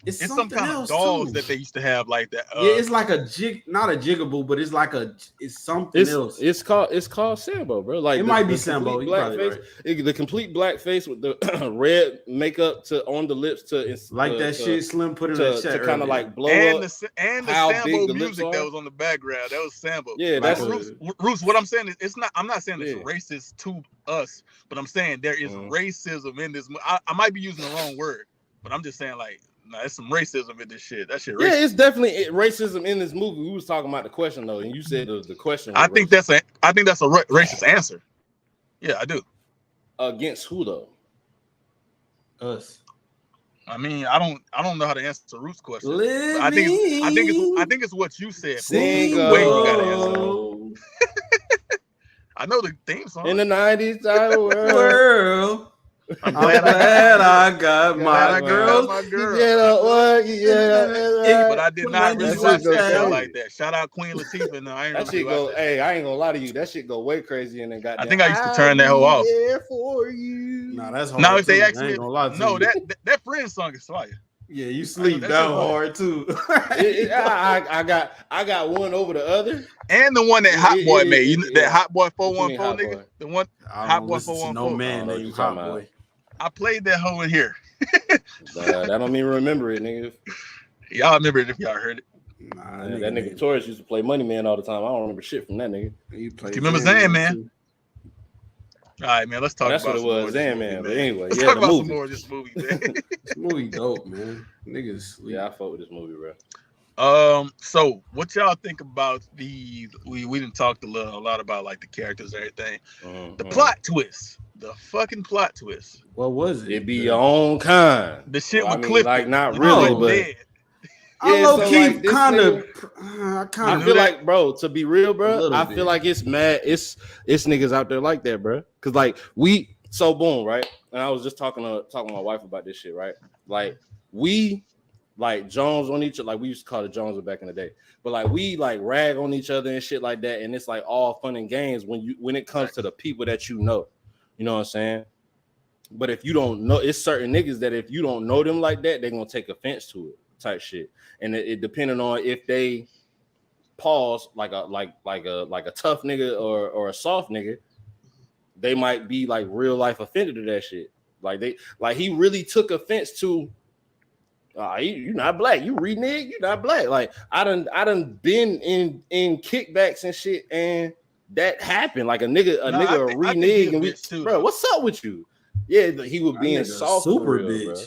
It's some kind of dolls that they used to have like that. Yeah, it's like not a jiggable, but it's like it's something else. It's called Sambo, bro. Like it might be Sambo. The complete blackface with the red makeup on the lips to like that shit Slim put in the chat to kind of like blow up. The Sambo music that was on the background, that was Sambo. Yeah, that's Roots. What I'm saying is, it's not. I'm not saying it's racist to us, but I'm saying there is racism in this. I might be using the wrong word, but I'm just saying like. Nah, there's some racism in this shit. That shit racist. Yeah, it's definitely racism in this movie. We was talking about the question though, and you said the question. I think that's a racist answer. Yeah, I do. Against who though? Us. I mean, I don't know how to answer Ruth's question. I think it's what you said. Single. Way you gotta answer. I know the theme song. In the 90s, world. I'm glad I got my girl. Yeah, but I did not really watch that show like that. Shout out Queen Latifah. No, I ain't that really shit go. that. Hey, I ain't gonna lie to you. That shit go way crazy and then got. I think I used to turn that hoe off. For you. Nah, that's hard. Now if they too. ask me, no, that Friends song is fire. Yeah, you sleep down hard too. I got one over the other, and the one that Hot Boy made. That Hot Boy 414 nigga. The one Hot Boy 414. No man named Hot Boy. I played that hoe in here. That don't even remember it, nigga. Y'all remember it if y'all heard it. Nah, that nigga Torres used to play Money Man all the time. I don't remember shit from that nigga. Do you remember Zan Man? All right, man. Let's talk about what it was, Zan Man. But anyway, let's talk about some more of this movie, man. This movie dope, man. Niggas. Yeah, I fuck with this movie, bro. So what y'all think about we didn't talk a lot about like the characters and everything. The plot twist. The fucking plot twist. What was it? It be your own kind. The shit with Cliff. Like not really, but dead. I low key kind of. I feel like, bro. To be real, bro, I feel like it's mad. It's niggas out there like that, bro. Cause like so boom, right? And I was just talking to my wife about this shit, right? Like we like Jones on each other. Like we used to call it Jones back in the day, but like we like rag on each other and shit like that. And it's like all fun and games when it comes to the people that you know. You know what I'm saying? But if you don't know, it's certain niggas that if you don't know them like that, they're gonna take offense to it, type shit. And it depending on if they pause like a tough nigga or a soft nigga, they might be like real life offended to that shit. Like he really took offense to you not black, you renege, you not black. Like I done been in kickbacks and shit, and that happened. Like a nigga renege and we too, bro, what's up with you? Yeah, he was being soft super for real, bitch. bro.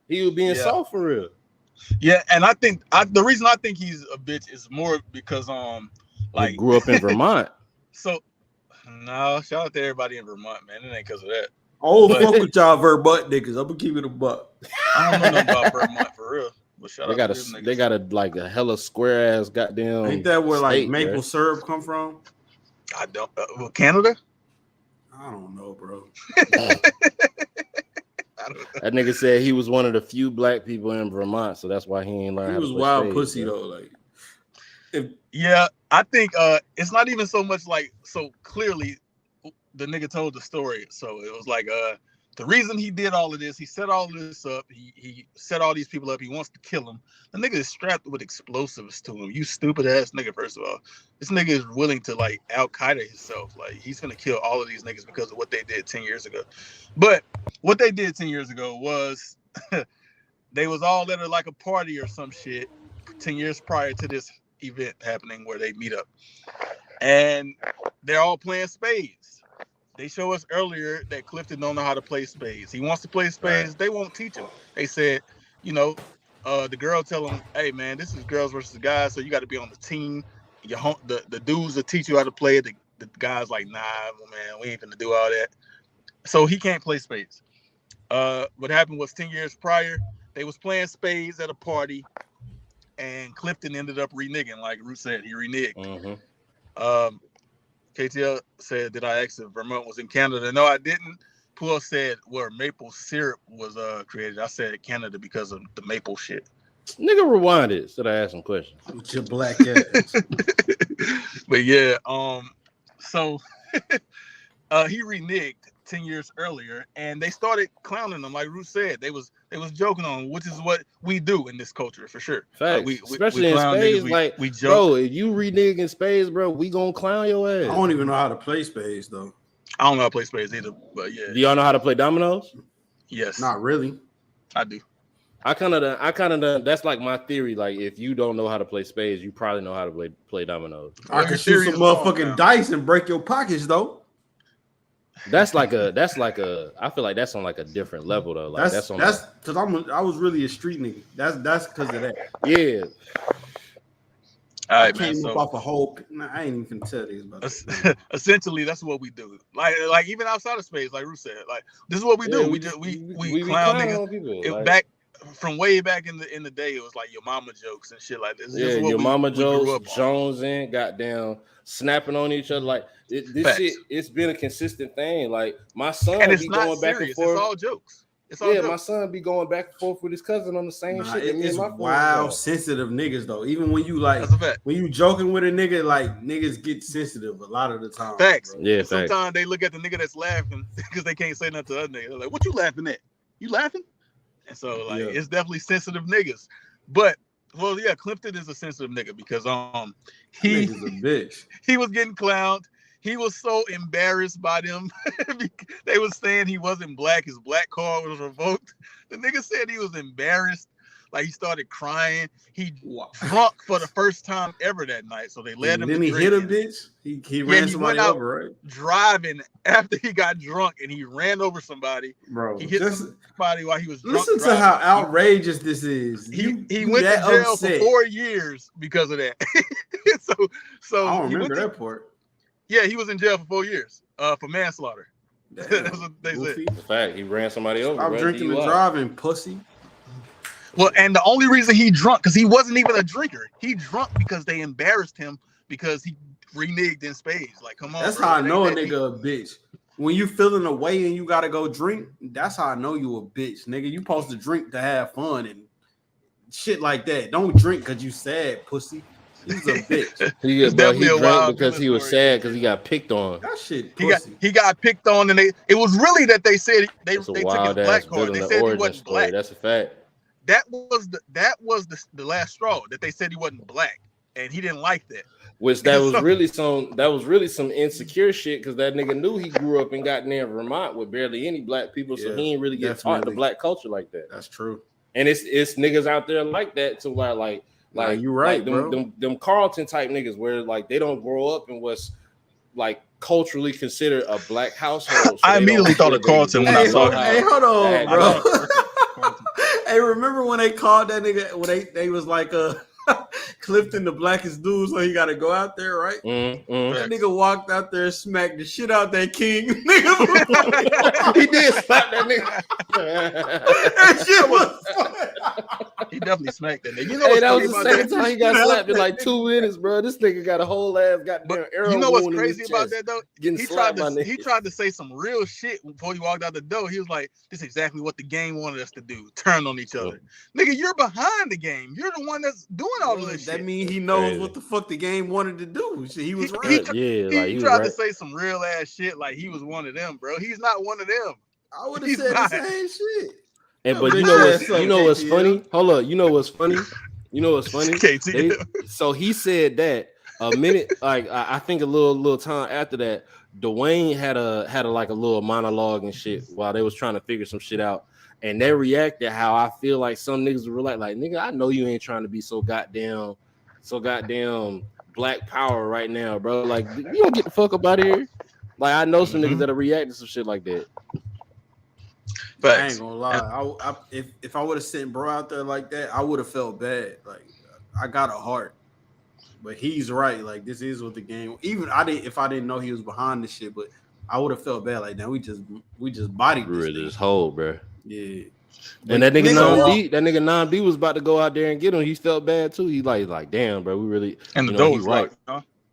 He was being soft for real. Yeah, and I think the reason I think he's a bitch is more because like he grew up in Vermont. So no, shout out to everybody in Vermont, man. It ain't because of that. Fuck with y'all Vermont niggas. I'm gonna keep it a buck. I don't know nothing about Vermont for real. But they got a hella square ass goddamn. Ain't that where like maple syrup come from? I don't. Canada? I don't know, bro. That nigga said he was one of the few black people in Vermont, so that's why he ain't learned. He was wild pussy though. Like, yeah, I think it's not even so much like so clearly the nigga told the story. So it was like the reason he did all of this, he set all of this up, he set all these people up, he wants to kill them. The nigga is strapped with explosives to him. You stupid ass nigga, first of all. This nigga is willing to like Al-Qaeda himself. Like he's gonna kill all of these niggas because of what they did 10 years ago. But what they did 10 years ago was they was all at like a party or some shit 10 years prior to this event happening where they meet up. And they're all playing spades. They show us earlier that Clifton don't know how to play spades. He wants to play spades. Right. They won't teach him. They said, the girl tell him, hey, man, this is girls versus guys, so you got to be on the team. The dudes will teach you how to play it. The guy's like, nah, man, we ain't finna do all that. So he can't play spades. What happened was 10 years prior, they was playing spades at a party, and Clifton ended up reneging, like Ruth said. He reneged. Mm-hmm. KTL said, did I ask if Vermont was in Canada? No, I didn't. Poole said where maple syrup was created. I said Canada because of the maple shit. Nigga, rewind it. Should I ask some questions? With your black ass. But yeah, so he reneged 10 years earlier, and they started clowning him, like Ruth said. They was joking on him, which is what we do in this culture for sure. Facts. Especially in spades, like we joke. Bro, if you renege in spades, bro, we gonna clown your ass. I don't even know how to play spades though. I don't know how to play spades either, but yeah. Do y'all know how to play dominoes? Yes. Not really. I do. I kind of that's like my theory. Like if you don't know how to play spades, you probably know how to play dominoes. I can shoot some motherfucking dice and break your pockets though. That's like a I feel like that's on like a different level though. Like that's because I was really a street nigga. That's because of that. Yeah. All right, I man. off a whole. I ain't even gonna tell these about this. Essentially, that's what we do. Like even outside of space, like Ruth said, like this is what we do. We clown niggas. People, from way back in the day, it was like your mama jokes and shit like this. Yeah, your mama jokes, Jonesing, goddamn, snapping on each other. Like this shit, it's been a consistent thing. Like my son be going back and forth. It's all jokes. My son be going back and forth with his cousin on the same shit. It's wild, sensitive niggas though. Even when you like, when you joking with a nigga, like niggas get sensitive a lot of the time. Facts. Bro. Yeah. Sometimes they look at the nigga that's laughing because they can't say nothing to other niggas. They're like, "What you laughing at? You laughing?" And so like, it's definitely sensitive niggas. But well, yeah, Clifton is a sensitive nigga because he's a bitch. He was getting clowned. He was so embarrassed by them. They was saying he wasn't black. His black card was revoked. The nigga said he was embarrassed. Like he started crying. He drunk for the first time ever that night. So they let him. Then he hit a bitch. He ran somebody over, right? Driving after he got drunk and he ran over somebody. Bro, he hit somebody while he was drunk. Listen to how outrageous this is. He went to jail for 4 years because of that. so I don't remember that part. Yeah, he was in jail for 4 years for manslaughter. That's what they said. The fact he ran somebody over. I'm drinking and driving, pussy. Well, and the only reason he drunk, because he wasn't even a drinker. He drunk because they embarrassed him because he reneged in spades. Like, come on. That's how I know a nigga a bitch. When you feeling away and you gotta go drink, that's how I know you a bitch, nigga. You supposed to drink to have fun and shit like that. Don't drink because you sad, pussy. He's a bitch. He drank because he was sad because he got picked on. That shit pussy. He got picked on, and it was really that they said they took his black card. They said he wasn't black. That's a fact. That was the last straw that they said he wasn't black, and he didn't like that. Which that was really some insecure shit because that nigga knew he grew up in goddamn Vermont with barely any black people, so he didn't really get taught the black culture like that. That's true. And it's niggas out there like that too, like you're right, like them Carlton type niggas where like they don't grow up in what's like culturally considered a black household. So I immediately thought of Carlton when I saw him. Hey, hold on, bro. Hey, remember when they called that nigga when they was like Clifton the blackest dude, so he got to go out there, right? That nigga walked out there and smacked the shit out that king. Nigga, he did slap that nigga. That shit was funny. He definitely smacked that nigga. You know that was the second time he got slapped in like 2 minutes, bro. This nigga got a whole ass goddamn arrow. You know what's crazy about that though? He tried to say some real shit before he walked out the door. He was like, "This is exactly what the game wanted us to do: turn on each other." Nigga, you're behind the game. You're the one that's doing all of this shit. That means he knows what the fuck the game wanted to do. He was right. He tried to say some real ass shit like he was one of them, bro. He's not one of them. I would have said the same shit. And but you know what's funny? Hold up, you know what's funny? So he said that a minute, like I think a little time after that, Dewayne had a like a little monologue and shit while they was trying to figure some shit out. And they reacted how I feel like some niggas were like, nigga, I know you ain't trying to be so goddamn black power right now, bro. Like, you don't get the fuck up out of here. Like, I know some niggas that'll react to some shit like that. But I ain't gonna lie. If I would have sent bro out there like that, I would have felt bad. Like, I got a heart. But he's right. Like, this is what the game. Even if I didn't know he was behind this shit, but I would have felt bad. Like, now we just bodied this hole, bro. Yeah. And that nigga non-B was about to go out there and get him. He felt bad too. He like damn, bro, we really. And the door was locked.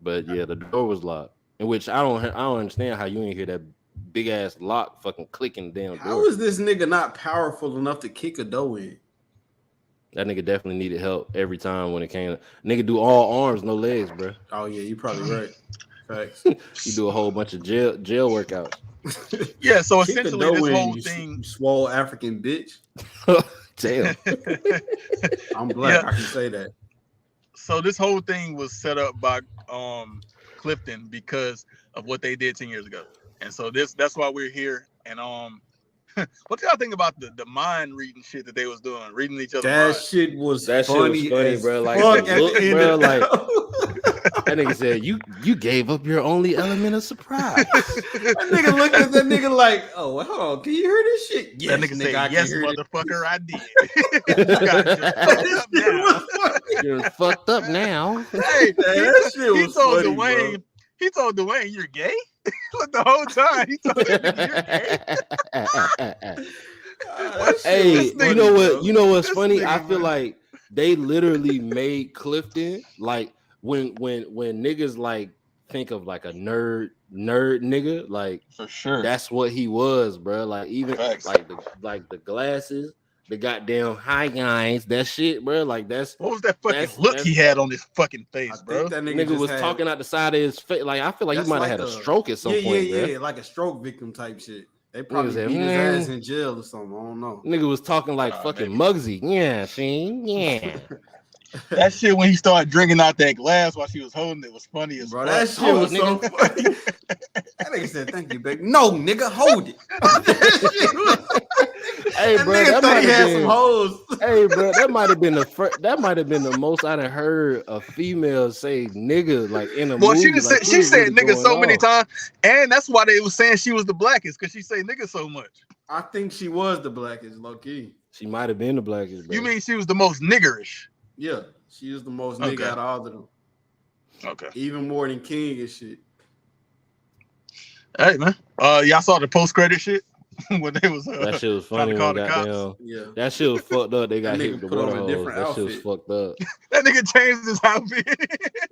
But yeah, the door was locked. In which I don't understand how you ain't hear that big ass lock fucking clicking down. How is this nigga not powerful enough to kick a door in? That nigga definitely needed help every time when it came. Nigga do all arms, no legs, bro. Oh yeah, you probably right. Facts. You do a whole bunch of jail workouts. Yeah, so essentially this whole thing, you swole African bitch. Damn. I'm black. Yeah. I can say that. So this whole thing was set up by Clifton because of what they did 10 years ago, and so that's why we're here. And what do y'all think about the mind reading shit that they was doing, reading each other's That minds? shit was funny, bro. Like, that nigga said, you gave up your only element of surprise. That nigga looked at that nigga like, oh, hold on, can you hear this shit? Yes, that nigga said, yes, motherfucker, I did. You're fucked up now. Hey, that shit was funny, Dewayne, bro. He told Dewayne, you're gay? Like the whole time, he told him, you're gay. Hey, you know what? bro. You know what's funny? Nigga, I feel man. like they literally made Clifton like when niggas like think of like a nerd nigga, like For sure. that's what he was, bro. Like even Facts. like the glasses, the goddamn hi guys, that shit, bro. Like that's What was that fucking that's- look that's- he had on his fucking I face, bro? think that nigga just was had, talking out the side of his face. Like I feel like he that's might have like had a stroke at some point, bro. Yeah, like a stroke victim type shit. They probably said, beat his "Man." ass in jail or something. I don't know. Nigga was talking like fucking maybe. Muggsy. Yeah, see, yeah. That shit when he started drinking out that glass while she was holding it was funny as Bro, fuck. that shit Hold was it, so nigga. funny. That nigga said, "Thank you, baby." No, nigga, hold it. Hey, That bro, nigga that thought might he had have some been. hoes. Hey, bro, that might have been the first. That might have been the most I done heard a female say "nigga" like in a Well, movie. she just Like, said she said really nigga going so many off. times, and that's why they was saying she was the blackest because she say nigga so much. I think she was the blackest, low key. She might have been the blackest. Bro. You mean she was the most niggerish? Yeah, she is the most nigga Okay. out of all of them. Okay. Even more than King and shit. Hey man, y'all saw the post credit shit when they was that shit was trying funny to when call the cops. goddamn. Yeah. That shit was fucked up. They got That hit nigga with the put on water a hose. different That shit was outfit. fucked up. That nigga changed his outfit.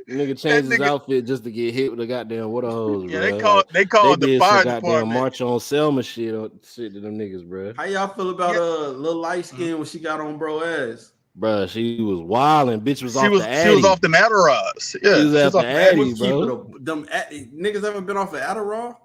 Nigga changed his nigga- outfit just to get hit with the goddamn water hose. Yeah, bro. they called they the did fire some goddamn department. March on Selma shit to them niggas, bro. How y'all feel about Yeah. little light skin when she got on bro ass? Bro, she was wilding. Bitch was She off was the Addy. off the Adderalls. Yeah, She was she off the Addy, bro. Niggas ever been off of Adderall?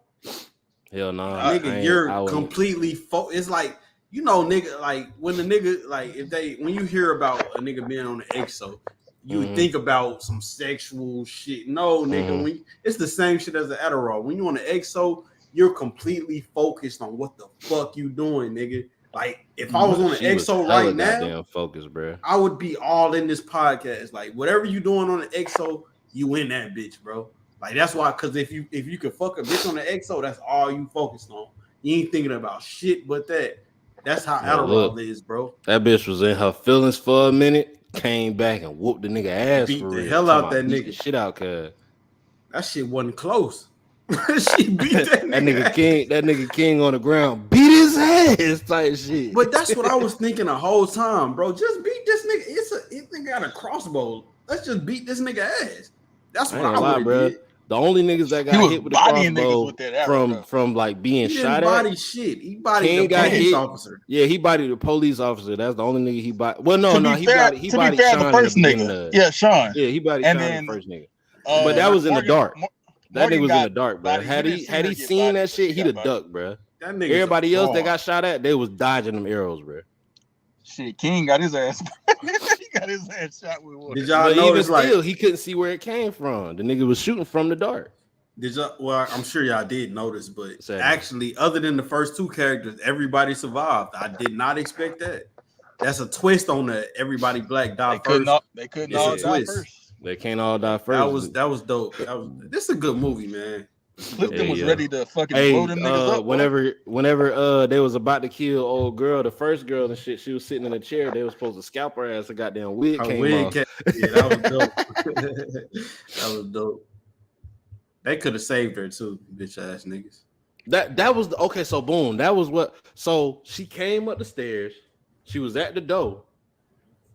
Hell no. Nigga, you're completely it's like, you know, nigga, like when the nigga, like when you hear about a nigga being on the EXO, you think about some sexual shit. No, nigga, it's the same shit as the Adderall. When you on the EXO, you're completely focused on what the fuck you doing, nigga. Like if I was on the EXO right now, focus, bro. I would be all in this podcast. Like whatever you doing on the EXO, you in that bitch, bro. Like that's why, because if you could fuck a bitch on the EXO, that's all you focused on. You ain't thinking about shit but that. That's how Adderall is, bro. That bitch was in her feelings for a minute, came back and whooped the nigga ass Beat for the real. hell out that Beat nigga. the shit out, cuz. That shit wasn't close. She beat that nigga. That nigga King on the ground, beat his ass type shit. But that's what I was thinking the whole time, bro. Just beat this nigga. This nigga got a crossbow. Let's just beat this nigga ass. That's what I would have did. The only niggas that got hit with the crossbow from like being shot at. Body shit. He bodied the police officer. Yeah, he bodied the police officer. That's the only nigga he bodied. Well, no, he bodied Sean the first nigga. Yeah, Sean. Yeah, he bodied Sean the first nigga. But that was in the dark. That nigga was in the dark, bro. Had he seen that shit, he'd have ducked, bro. Everybody else that got shot at, they was dodging them arrows, bro. Shit, King got his ass. He got his ass shot with water. Did y'all notice? Even still, he couldn't see where it came from. The nigga was shooting from the dark. Did y'all? Well, I'm sure y'all did notice, but actually, other than the first two characters, everybody survived. I did not expect that. That's a twist on the everybody black die first. They couldn't all die first. They can't all die first. That was dope. This is a good movie, man. Clifton was ready to fucking blow them niggas up. Whenever they was about to kill old girl, the first girl and shit, she was sitting in a chair. They was supposed to scalp her ass. A goddamn wig came off. Yeah, that was dope. That was dope. They could have saved her too, bitch ass niggas. That was okay. So boom, that was what. So she came up the stairs. She was at the door,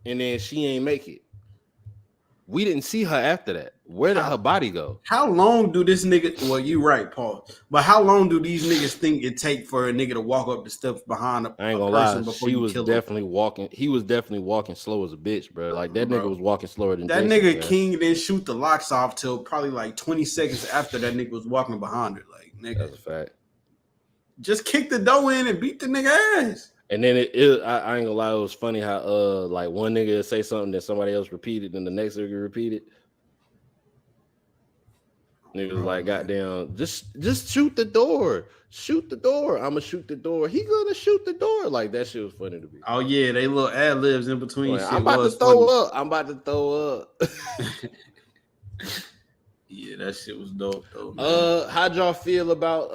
and then she ain't make it. We didn't see her after that. Where did her body go? How long do this nigga? Well, you right, Paul. But how long do these niggas think it take for a nigga to walk up the steps behind a I ain't gonna lie. She was definitely walking. He was definitely walking slow as a bitch, bro. Like that nigga was walking slower than that Jason, nigga. bro. King didn't shoot the locks off till probably like 20 seconds after that nigga was walking behind her. Like nigga, that's a fact. Just kick the door in and beat the nigga ass. And then I ain't gonna lie, it was funny how like one nigga say something that somebody else repeated, and the next nigga repeated. Nigga was like, goddamn, just shoot the door. Shoot the door. I'ma shoot the door. He gonna shoot the door. Like that shit was funny to me. Oh yeah, they little ad libs in between. Like, I'm about to throw up. Yeah, that shit was dope though. Man. How'd y'all feel about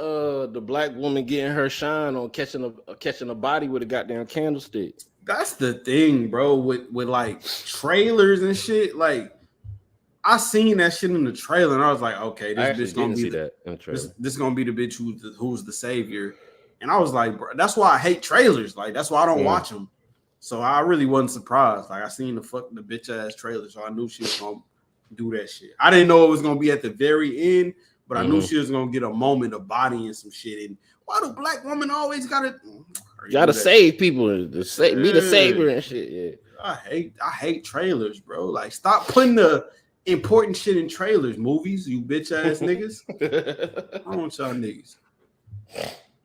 the black woman getting her shine on catching a body with a goddamn candlestick? That's the thing, bro. With like trailers and shit. Like I seen that shit in the trailer, and I was like, okay, this bitch gonna be this gonna be the bitch who's the savior. And I was like, bro, that's why I hate trailers. Like, that's why I don't watch them. So I really wasn't surprised. Like, I seen the bitch ass trailer, so I knew she was gonna do that shit. I didn't know it was gonna be at the very end, but I knew she was gonna get a moment of bodying some shit. And why do black women always gotta save people, be the savior and shit? Yeah, I hate trailers, bro. Like, stop putting the important shit in trailers, movies, you bitch ass niggas. I want y'all niggas.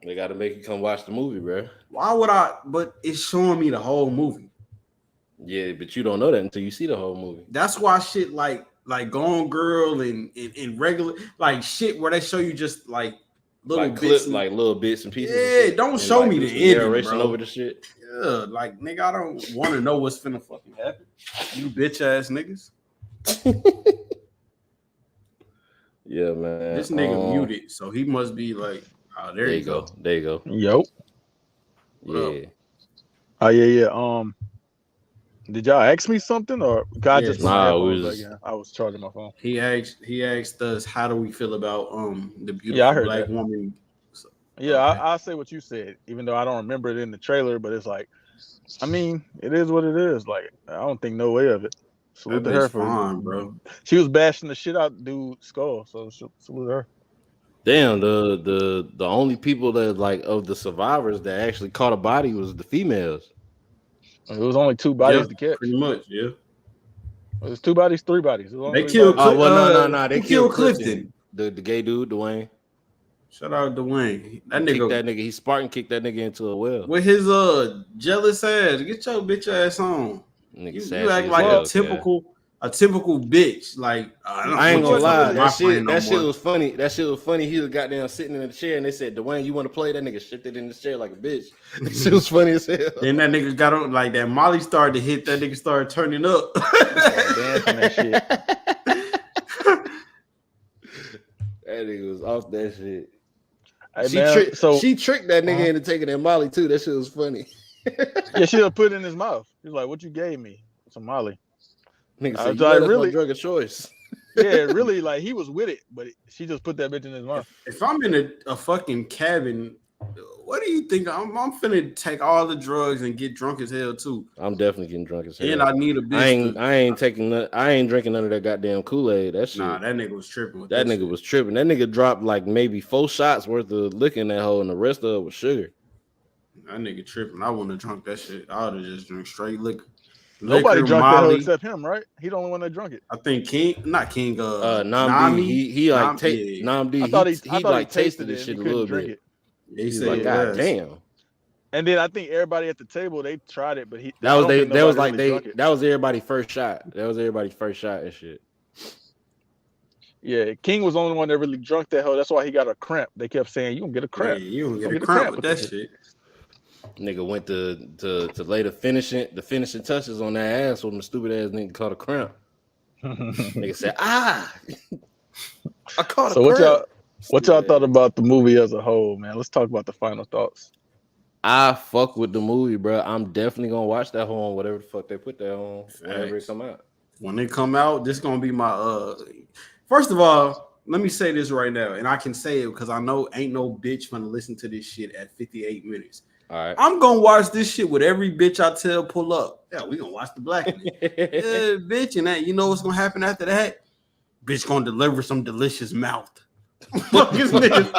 They got to make you come watch the movie, bro. Why would I? But it's showing me the whole movie. Yeah, but you don't know that until you see the whole movie. That's why shit like Gone Girl and regular like shit where they show you just like little like bits, little bits and pieces. Yeah, don't show me the ending, narration bro. over the shit. Yeah, like nigga, I don't want to know what's finna fucking happen. You bitch ass niggas. Yeah, man. This nigga muted, so he must be like. Oh, there you go. There you go. Yo. Yeah. Oh yeah. Did y'all ask me something or God just I was charging my phone. He asked us how do we feel about the beautiful black woman. So, yeah, okay. I'll say what you said, even though I don't remember it in the trailer, but it's like, I mean, it is what it is. Like, I don't think no way of it. Salute to her for fine, bro. She was bashing the shit out dude's skull, so salute her. Damn, the only people that like of the survivors that actually caught a body was the females. It was only 2 bodies to catch. Pretty much, yeah. It was 2 bodies, 3 bodies. They killed. No. They killed Clifton. The gay dude, Dewayne. Shout out Dewayne. That nigga. He Spartan kicked that nigga into a well with his jealous ass. Get your bitch ass on. You act like a typical bitch. Like I ain't gonna lie, that shit was funny. That shit was funny. He was goddamn sitting in the chair and they said, Dewayne, you want to play? That nigga shifted in the chair like a bitch. That shit was funny as hell. Then that nigga got on like that. Molly started to hit. That nigga started turning up. Dancing that shit. That nigga was off that shit. Hey, she tricked that nigga into taking that Molly too. That shit was funny. Yeah, she'll put it in his mouth. He's like, "What you gave me? Some Molly." Nigga said, that's really my drug of choice. Yeah, really, like he was with it, but she just put that bitch in his mouth. If I'm in a fucking cabin, what do you think? I'm finna take all the drugs and get drunk as hell too. I'm definitely getting drunk as hell. And I need a bitch. I ain't drinking none of that goddamn Kool-Aid. That shit. Nah, that nigga was tripping. That nigga was tripping. That nigga dropped like maybe 4 shots worth of liquor in that hole, and the rest of it was sugar. That nigga tripping. I wouldn't have drunk that shit. I would have just drank straight liquor. Nobody drunk that hole except him, right? He the only one that drunk it. I think Namdi. Namdi. He like tasted this shit a little bit. He said, like, God damn. And then I think everybody at the table they tried it, but that was everybody's first shot. That was everybody's first shot and shit. Yeah, King was the only one that really drunk that hole. That's why he got a cramp. They kept saying, "You gonna get a cramp. Yeah, you gonna get a cramp with that shit." Nigga went to lay the finishing touches on that ass when the stupid ass nigga caught a cramp. Nigga said, I caught a cramp. What y'all thought about the movie as a whole, man? Let's talk about the final thoughts. I fuck with the movie, bro. I'm definitely gonna watch that whole on whatever the fuck they put that on whenever it come out. When it come out, this gonna be my First of all, let me say this right now, and I can say it because I know ain't no bitch gonna listen to this shit at 58 minutes. All right. I'm gonna watch this shit with every bitch I tell pull up. Yeah, we gonna watch the Blackening. Yeah, bitch, and that you know what's gonna happen after that? Bitch gonna deliver some delicious mouth. Fuck his niggas.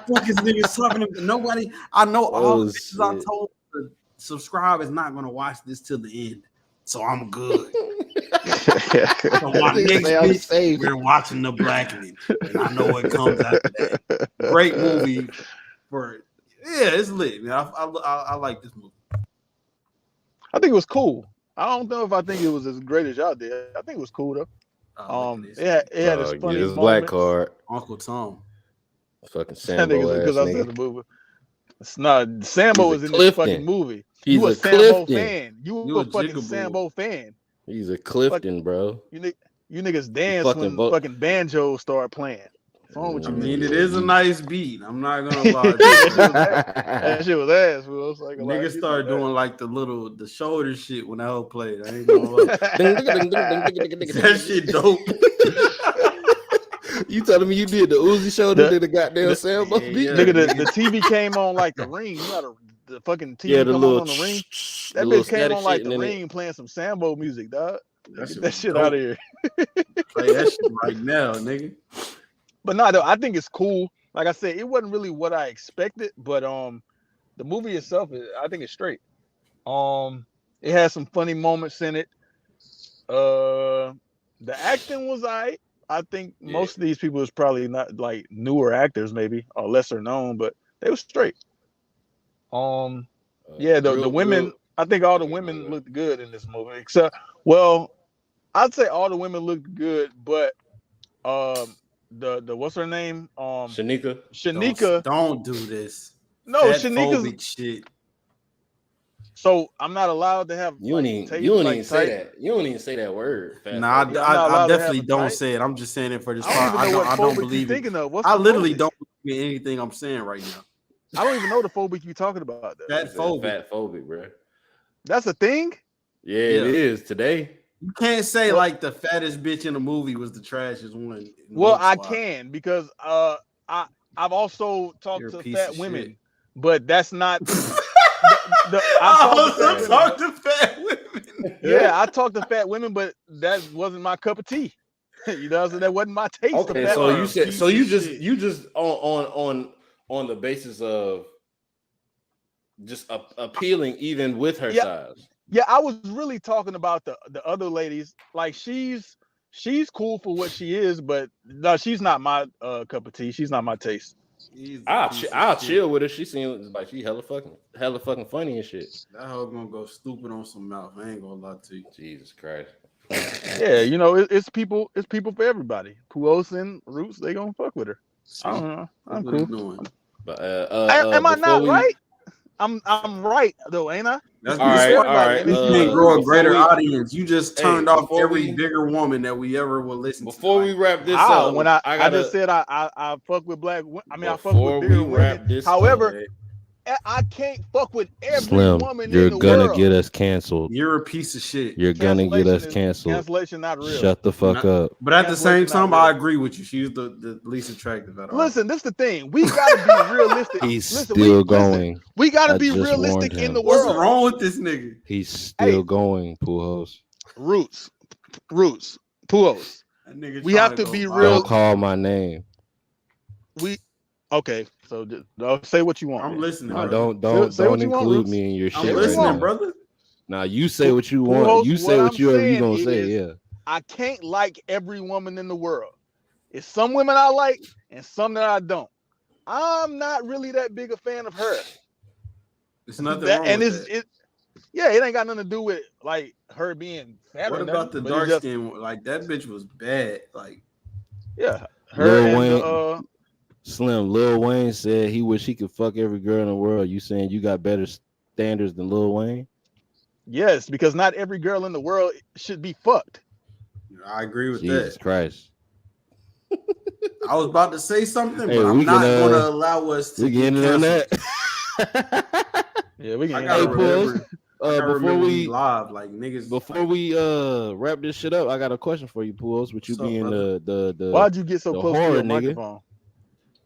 Fuck his niggas talking to nobody. I know all the bitches I told to subscribe is not gonna watch this till the end. So I'm good. So my next bitch, we're watching the Blackening. And I know what comes after that. Great movie for it's lit, man. I like this movie. I think it was cool. I don't know if I think it was as great as y'all did. I think it was cool though. It had its funny moments. Black card. Uncle Tom. Fucking Sambo because I said the movie. It's not Sambo was in this fucking movie. He's you a Sambo fan. You a fucking Sambo fan. He's a Clifton, bro. You niggas dance when fucking banjo start playing. I mean, it is a nice beat. I'm not gonna lie. That shit was ass, bro. Like niggas started doing like the shoulder shit when that whole played. I ain't gonna lie. That shit dope. You telling me you did the Uzi shoulder, did the goddamn Sambo beat? Nigga, the TV came on like the ring. You know the fucking TV the come little on the ring. That the little bitch came on like static the shit, ring playing some Sambo music, dog. Get that shit dope. out of here. Play that shit right now, nigga. But no, though, I think it's cool. Like I said, it wasn't really what I expected, but the movie itself, I think it's straight. It has some funny moments in it. The acting was alright. I think most of these people is probably not like newer actors, maybe or lesser known, but they were straight. The women. I think all the women looked good in this movie, except I'd say all the women looked good, but the what's her name? Shanika. Don't do this. No, Shanika's shit. So I'm not allowed to have. You don't even say that. You don't even say that word. Nah, I definitely don't say it. I'm just saying it for this part. I don't believe it. I literally don't believe in anything I'm saying right now. I don't even know the phobic you're talking about. Fat phobic, bro. That's a thing? Yeah, it is today. You can't say like the fattest bitch in the movie was the trashiest one. Well, I can because I've also talked to fat women, but that's not. I talked to fat women. Yeah, I talked to fat women, but that wasn't my cup of tea. You know, so that wasn't my taste. Okay, so you said you just on the basis of just appealing even with her size. Yeah, I was really talking about the other ladies. Like she's cool for what she is, but no, she's not my cup of tea. She's not my taste. I'll chill with her. She seems like she hella fucking funny and shit. That hoe gonna go stupid on some mouth. I ain't gonna lie to you. Jesus Christ. Yeah, you know, it's people for everybody. Puos and Roots, they gonna fuck with her. I don't know. I'm cool. But am I not right? I'm right though, ain't I? That's all right. You didn't grow a greater audience. You just turned off every bigger woman that we ever will listen to. Before we wrap this up, when I just said I fuck with black. I mean, I fuck with bigger women. However, I can't fuck with every woman in the world. You're gonna get us canceled. You're a piece of shit. You're gonna get us canceled. Cancellation not real. Shut the fuck up. But at the same time, I agree with you. She's the least attractive at all. Listen, this is the thing. We gotta be realistic. Still going. We gotta be realistic in the world. What's wrong with this nigga? He's still going, Pujols. Roots, Pujols. We have to be real. Don't call my name. Okay, so just, say what you want. I'm listening. No, don't include me in your shit. I'm listening, brother. Now you say what you want. You say what you gonna say. Yeah. I can't like every woman in the world. It's some women I like and some that I don't. I'm not really that big a fan of her. It's nothing wrong with that. It ain't got nothing to do with like her being fat. What about the dark skin? Like that bitch was bad. Like her Slim, Lil Wayne said he wish he could fuck every girl in the world. You saying you got better standards than Lil Wayne? Yes, because not every girl in the world should be fucked. I agree with Jesus that. Christ. I was about to say something, but I'm not going to allow us to get into that. Yeah, we can. Before we live, like niggas. Before we wrap this shit up, I got a question for you, Pujols. With you being the why'd you get so close to your microphone?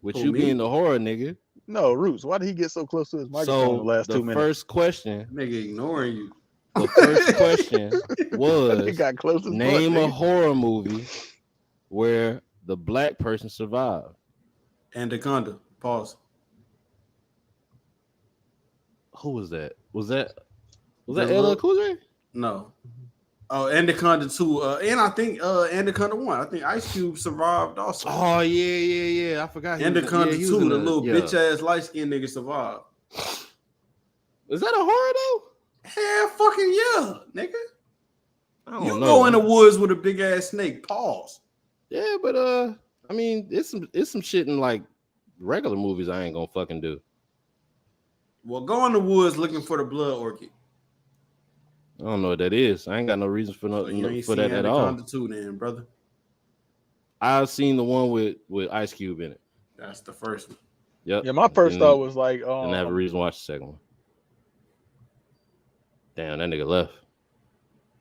With you being the horror nigga. No, Roots. Why did he get so close to his microphone the last 2 minutes? First question. Nigga ignoring you. The first question was got close name a horror movie where the black person survived. Anaconda. Pause. Who was that? Was that LL Cool J? No. Oh, Anaconda 2. And I think Anaconda 1. I think Ice Cube survived also. Oh, yeah. I forgot. Anaconda 2, the little bitch ass light skinned nigga survived. Is that a horror though? Hell fucking yeah, nigga. I don't you know. Go in the woods with a big ass snake. Pause. Yeah, but I mean, it's some shit in like regular movies I ain't gonna fucking do. Well, go in the woods looking for the blood orchid. I don't know what that is. I ain't got no reason for that at all. Anaconda 2 then, brother. I've seen the one with Ice Cube in it. That's the first one. Yep. Yeah, my first thought was like, didn't have a reason to watch the second one. Damn, that nigga left.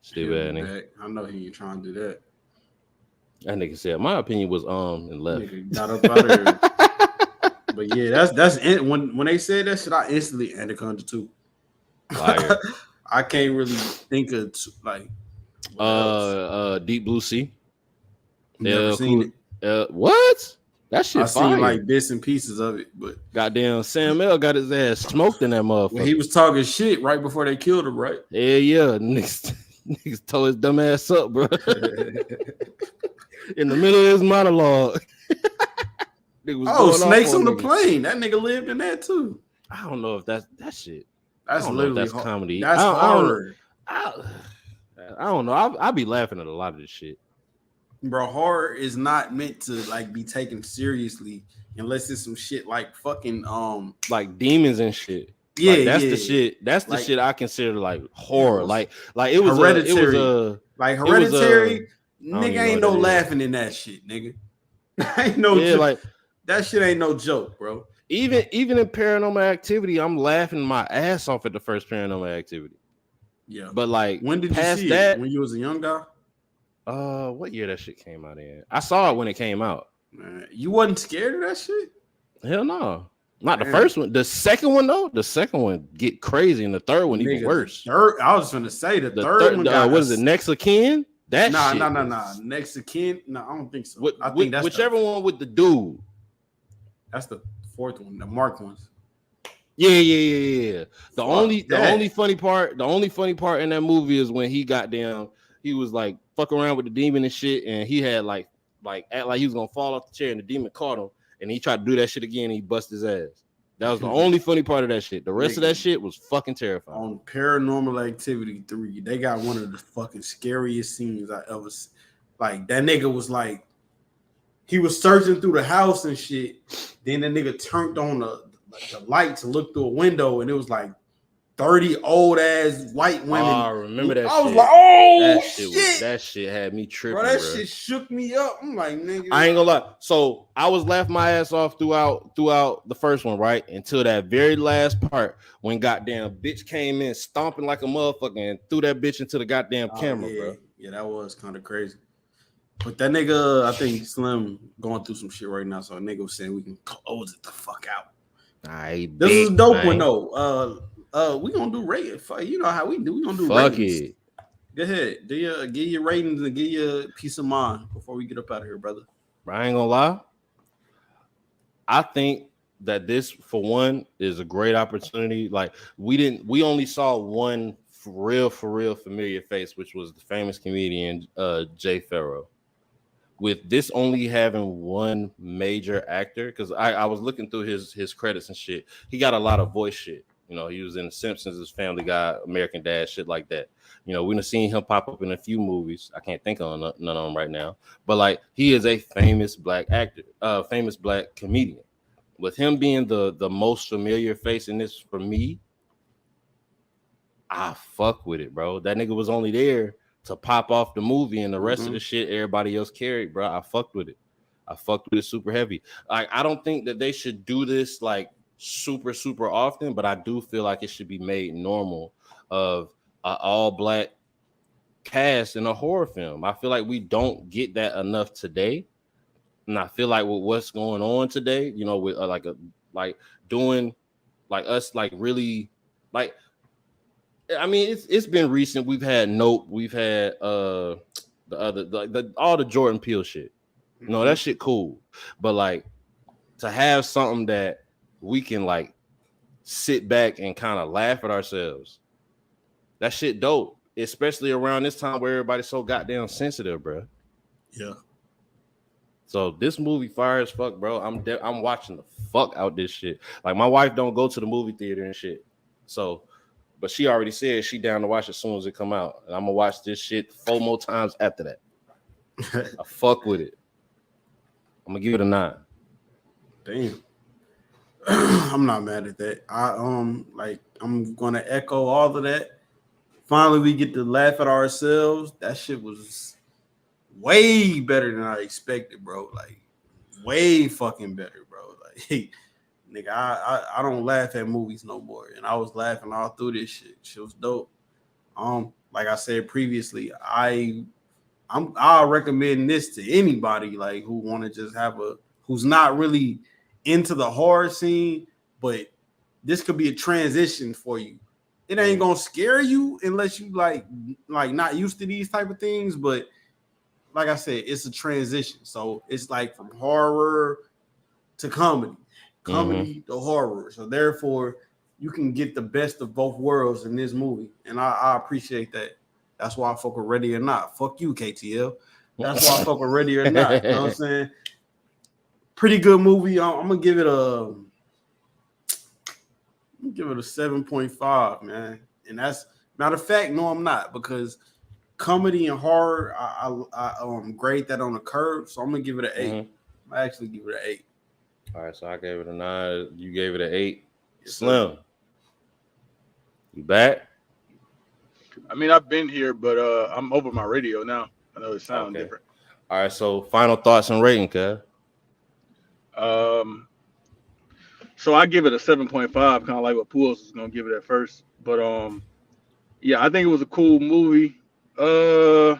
Stupid ass nigga. I know he ain't trying to do that. That nigga said my opinion was and left. Nigga got up out of there. But yeah, that's it. When they said that shit, I instantly Anaconda 2. Fire. I can't really think of like Deep Blue Sea. Never seen it. What? That shit I fire. seen like bits and pieces of it, but goddamn Sam L got his ass smoked in that motherfucker. Well, he was talking shit right before they killed him, right? Yeah. Niggas tore his dumb ass up, bro. In the middle of his monologue. Snakes on the Plane. That nigga lived in that too. I don't know if that's that shit. That's literally that's comedy. That's horror. I don't know. I'll be laughing at a lot of this shit. Bro, horror is not meant to like be taken seriously unless it's some shit like fucking like demons and shit. Yeah, like, that's the shit. That's the shit I consider like horror. Like it was Hereditary. Hereditary. Nigga ain't no laughing in that shit, nigga. Ain't no joke. Like that shit ain't no joke, bro. Even in Paranormal Activity, I'm laughing my ass off at the first Paranormal Activity. Yeah, but like when did you see that, it? When you was a young guy? What year that shit came out in? I saw it when it came out. Man, you wasn't scared of that shit? Hell no. Not the first one. The second one though, the second one get crazy, and the third one even worse. I was gonna say the third one. What is it? Next of Kin? That nah. Next of Kin? No, I don't think so. I think that's whichever one with the dude. That's the fourth one. The Mark ones. Yeah. The only funny part in that movie is when he got down. He was like fuck around with the demon and shit, and he had like act like he was gonna fall off the chair, and the demon caught him, and he tried to do that shit again, and he busted his ass. That was the only funny part of that shit. The rest of that shit was fucking terrifying. On Paranormal Activity 3, they got one of the fucking scariest scenes I ever seen. Like that nigga was like, he was searching through the house and shit. Then the nigga turned on the light to look through a window, and it was like 30 old ass white women. Oh, I remember that. I was like, oh shit. That shit had me tripping. Bro, that shit shook me up. I'm like, nigga. I ain't gonna lie. So I was laughing my ass off throughout the first one, right? Until that very last part when goddamn bitch came in stomping like a motherfucker and threw that bitch into the goddamn camera, bro. Yeah, that was kind of crazy. But that nigga, I think Slim going through some shit right now. So a nigga was saying we can close it the fuck out. This is a dope one though. We gonna do rating. You know how we do. We gonna do fuck ratings. It. Go ahead. Give your ratings and give your peace of mind before we get up out of here, brother. I ain't gonna lie. I think that this, for one, is a great opportunity. Like we only saw one for real familiar face, which was the famous comedian Jay Farrow. With this only having one major actor, because I was looking through his credits and shit. He got a lot of voice shit. You know, he was in The Simpsons, his Family Guy, American Dad, shit like that. You know, we've seen him pop up in a few movies. I can't think of none of them right now. But like, he is a famous black actor, famous black comedian. With him being the most familiar face in this for me, I fuck with it, bro. That nigga was only there to pop off the movie, and the rest of the shit everybody else carried, bro. I fucked with it. I fucked with it super heavy. Like, I don't think that they should do this like super often, but I do feel like it should be made normal of an all black cast in a horror film. I feel like we don't get that enough today, and I feel like with what's going on today, you know, with doing like us, like really, like, I mean, it's been recent. We've had Nope, we've had the other all the Jordan Peele shit. You know, that shit cool, but like to have something that we can like sit back and kind of laugh at ourselves. That shit dope, especially around this time where everybody's so goddamn sensitive, bro. Yeah. So this movie fire as fuck, bro. I'm watching the fuck out this shit. Like, my wife don't go to the movie theater and shit. So, but she already said she down to watch it as soon as it come out. And I'm gonna watch this shit 4 more times after that. I fuck with it. I'm gonna give it a 9. Damn. I'm not mad at that. I'm gonna echo all of that. Finally, we get to laugh at ourselves. That shit was way better than I expected, bro. Like, way fucking better, bro. Like, nigga, I don't laugh at movies no more, and I was laughing all through this shit. Shit was dope. Like I said previously, I I'll recommend this to anybody like who want to just have who's not really into the horror scene, but this could be a transition for you. It ain't gonna scare you unless you like not used to these type of things, but like I said, it's a transition. So it's like from horror to comedy to horror. So therefore, you can get the best of both worlds in this movie, and I appreciate that. That's why I fuck with Ready or Not. Fuck you, KTL. That's why I fuck with Ready or Not. You know what I'm saying? Pretty good movie. I'm gonna give it a 7.5, man. And that's matter of fact, no, I'm not, because comedy and horror, I grade that on a curve, so I'm gonna give it an 8. I actually give it an 8. All right, so I gave it a 9. You gave it an 8. Slim, you back? I mean, I've been here, but I'm over my radio now. I know it sounds different. All right, so final thoughts and rating, Kev. So I give it a 7.5, kind of like what Pools was gonna give it at first. But yeah, I think it was a cool movie. It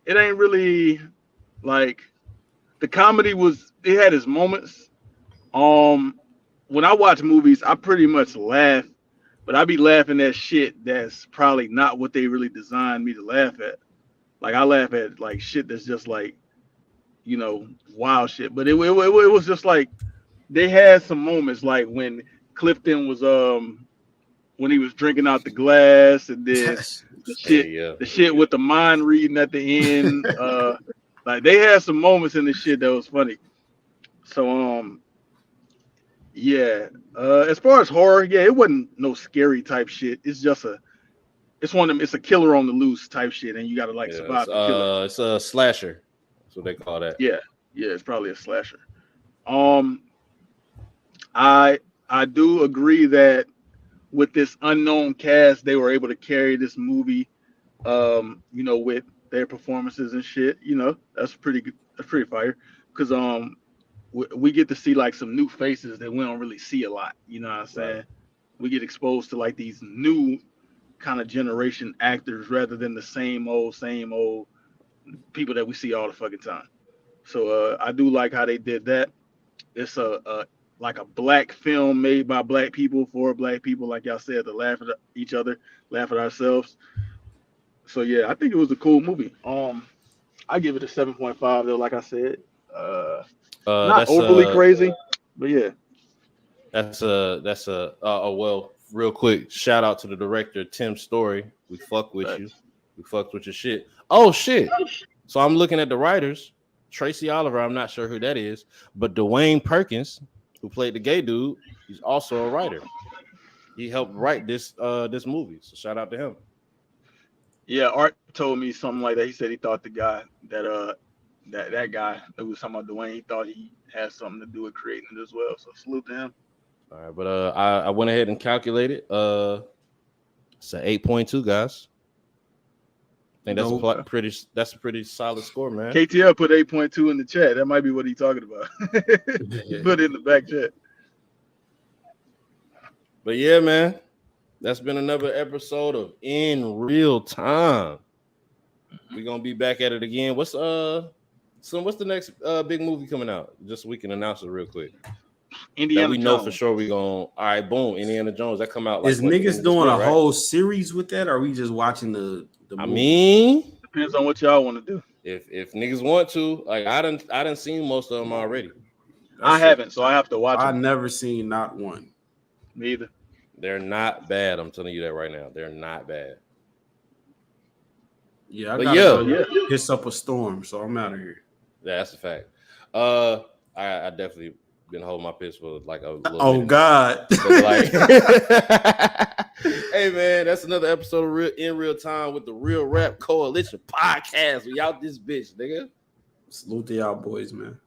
ain't really like the comedy it had its moments. When I watch movies, I pretty much laugh, but I be laughing at shit that's probably not what they really designed me to laugh at. Like I laugh at like shit that's just like, you know, wild shit. But it was just like they had some moments like when Clifton was when he was drinking out the glass, and then the shit with the mind reading at the end. Like they had some moments in the shit that was funny. So yeah. As far as horror, yeah, it wasn't no scary type shit. It's just it's one of them. It's a killer on the loose type shit, and you got to like survive the killer. It's a slasher. That's what they call that. Yeah, it's probably a slasher. I do agree that with this unknown cast, they were able to carry this movie, you know, with their performances and shit. You know, that's pretty good. That's pretty fire. Because we get to see like some new faces that we don't really see a lot. You know what I'm saying? Right. We get exposed to like these new kind of generation actors rather than the same old people that we see all the fucking time. So I do like how they did that. It's like a black film made by black people for black people, like y'all said, to laugh at each other, laugh at ourselves. So yeah, I think it was a cool movie. I give it a 7.5 though, like I said. Not overly crazy, but yeah. That's well, real quick, shout out to the director, Tim Story. We fuck with you. We fucked with your shit. Oh shit. So I'm looking at the writers. Tracy Oliver, I'm not sure who that is, but Dewayne Perkins, who played the gay dude, he's also a writer. He helped write this movie. So shout out to him. Yeah, Art told me something like that. He said he thought the guy that guy that was talking about Dewayne, he thought he had something to do with creating it as well. So salute to him. All right, but I went ahead and calculated. It's an 8.2, guys. I think that's a pretty solid score, man. KTL put 8.2 in the chat. That might be what he's talking about. He put it in the back chat. But yeah, man, that's been another episode of In Real Time. We're gonna be back at it again. What's the next big movie coming out? Just so we can announce it real quick. Indiana that we know Jones. For sure we gonna. All right, boom, Indiana Jones. That come out. Like, is niggas doing a whole series with that? Or are we just watching the movie? I mean, depends on what y'all want to do. If niggas want to, like I done seen most of them already. I haven't, so I have to watch them. I've never seen not one. Me either. They're not bad. I'm telling you that right now. They're not bad. Yeah, I gotta piss up a storm, so I'm out of here. Yeah, that's a fact. I definitely been holding my piss for like a little minute. God. Like, hey man, that's another episode of In Real Time with the Real Rap Coalition podcast. We out this bitch, nigga. Salute to y'all boys, man.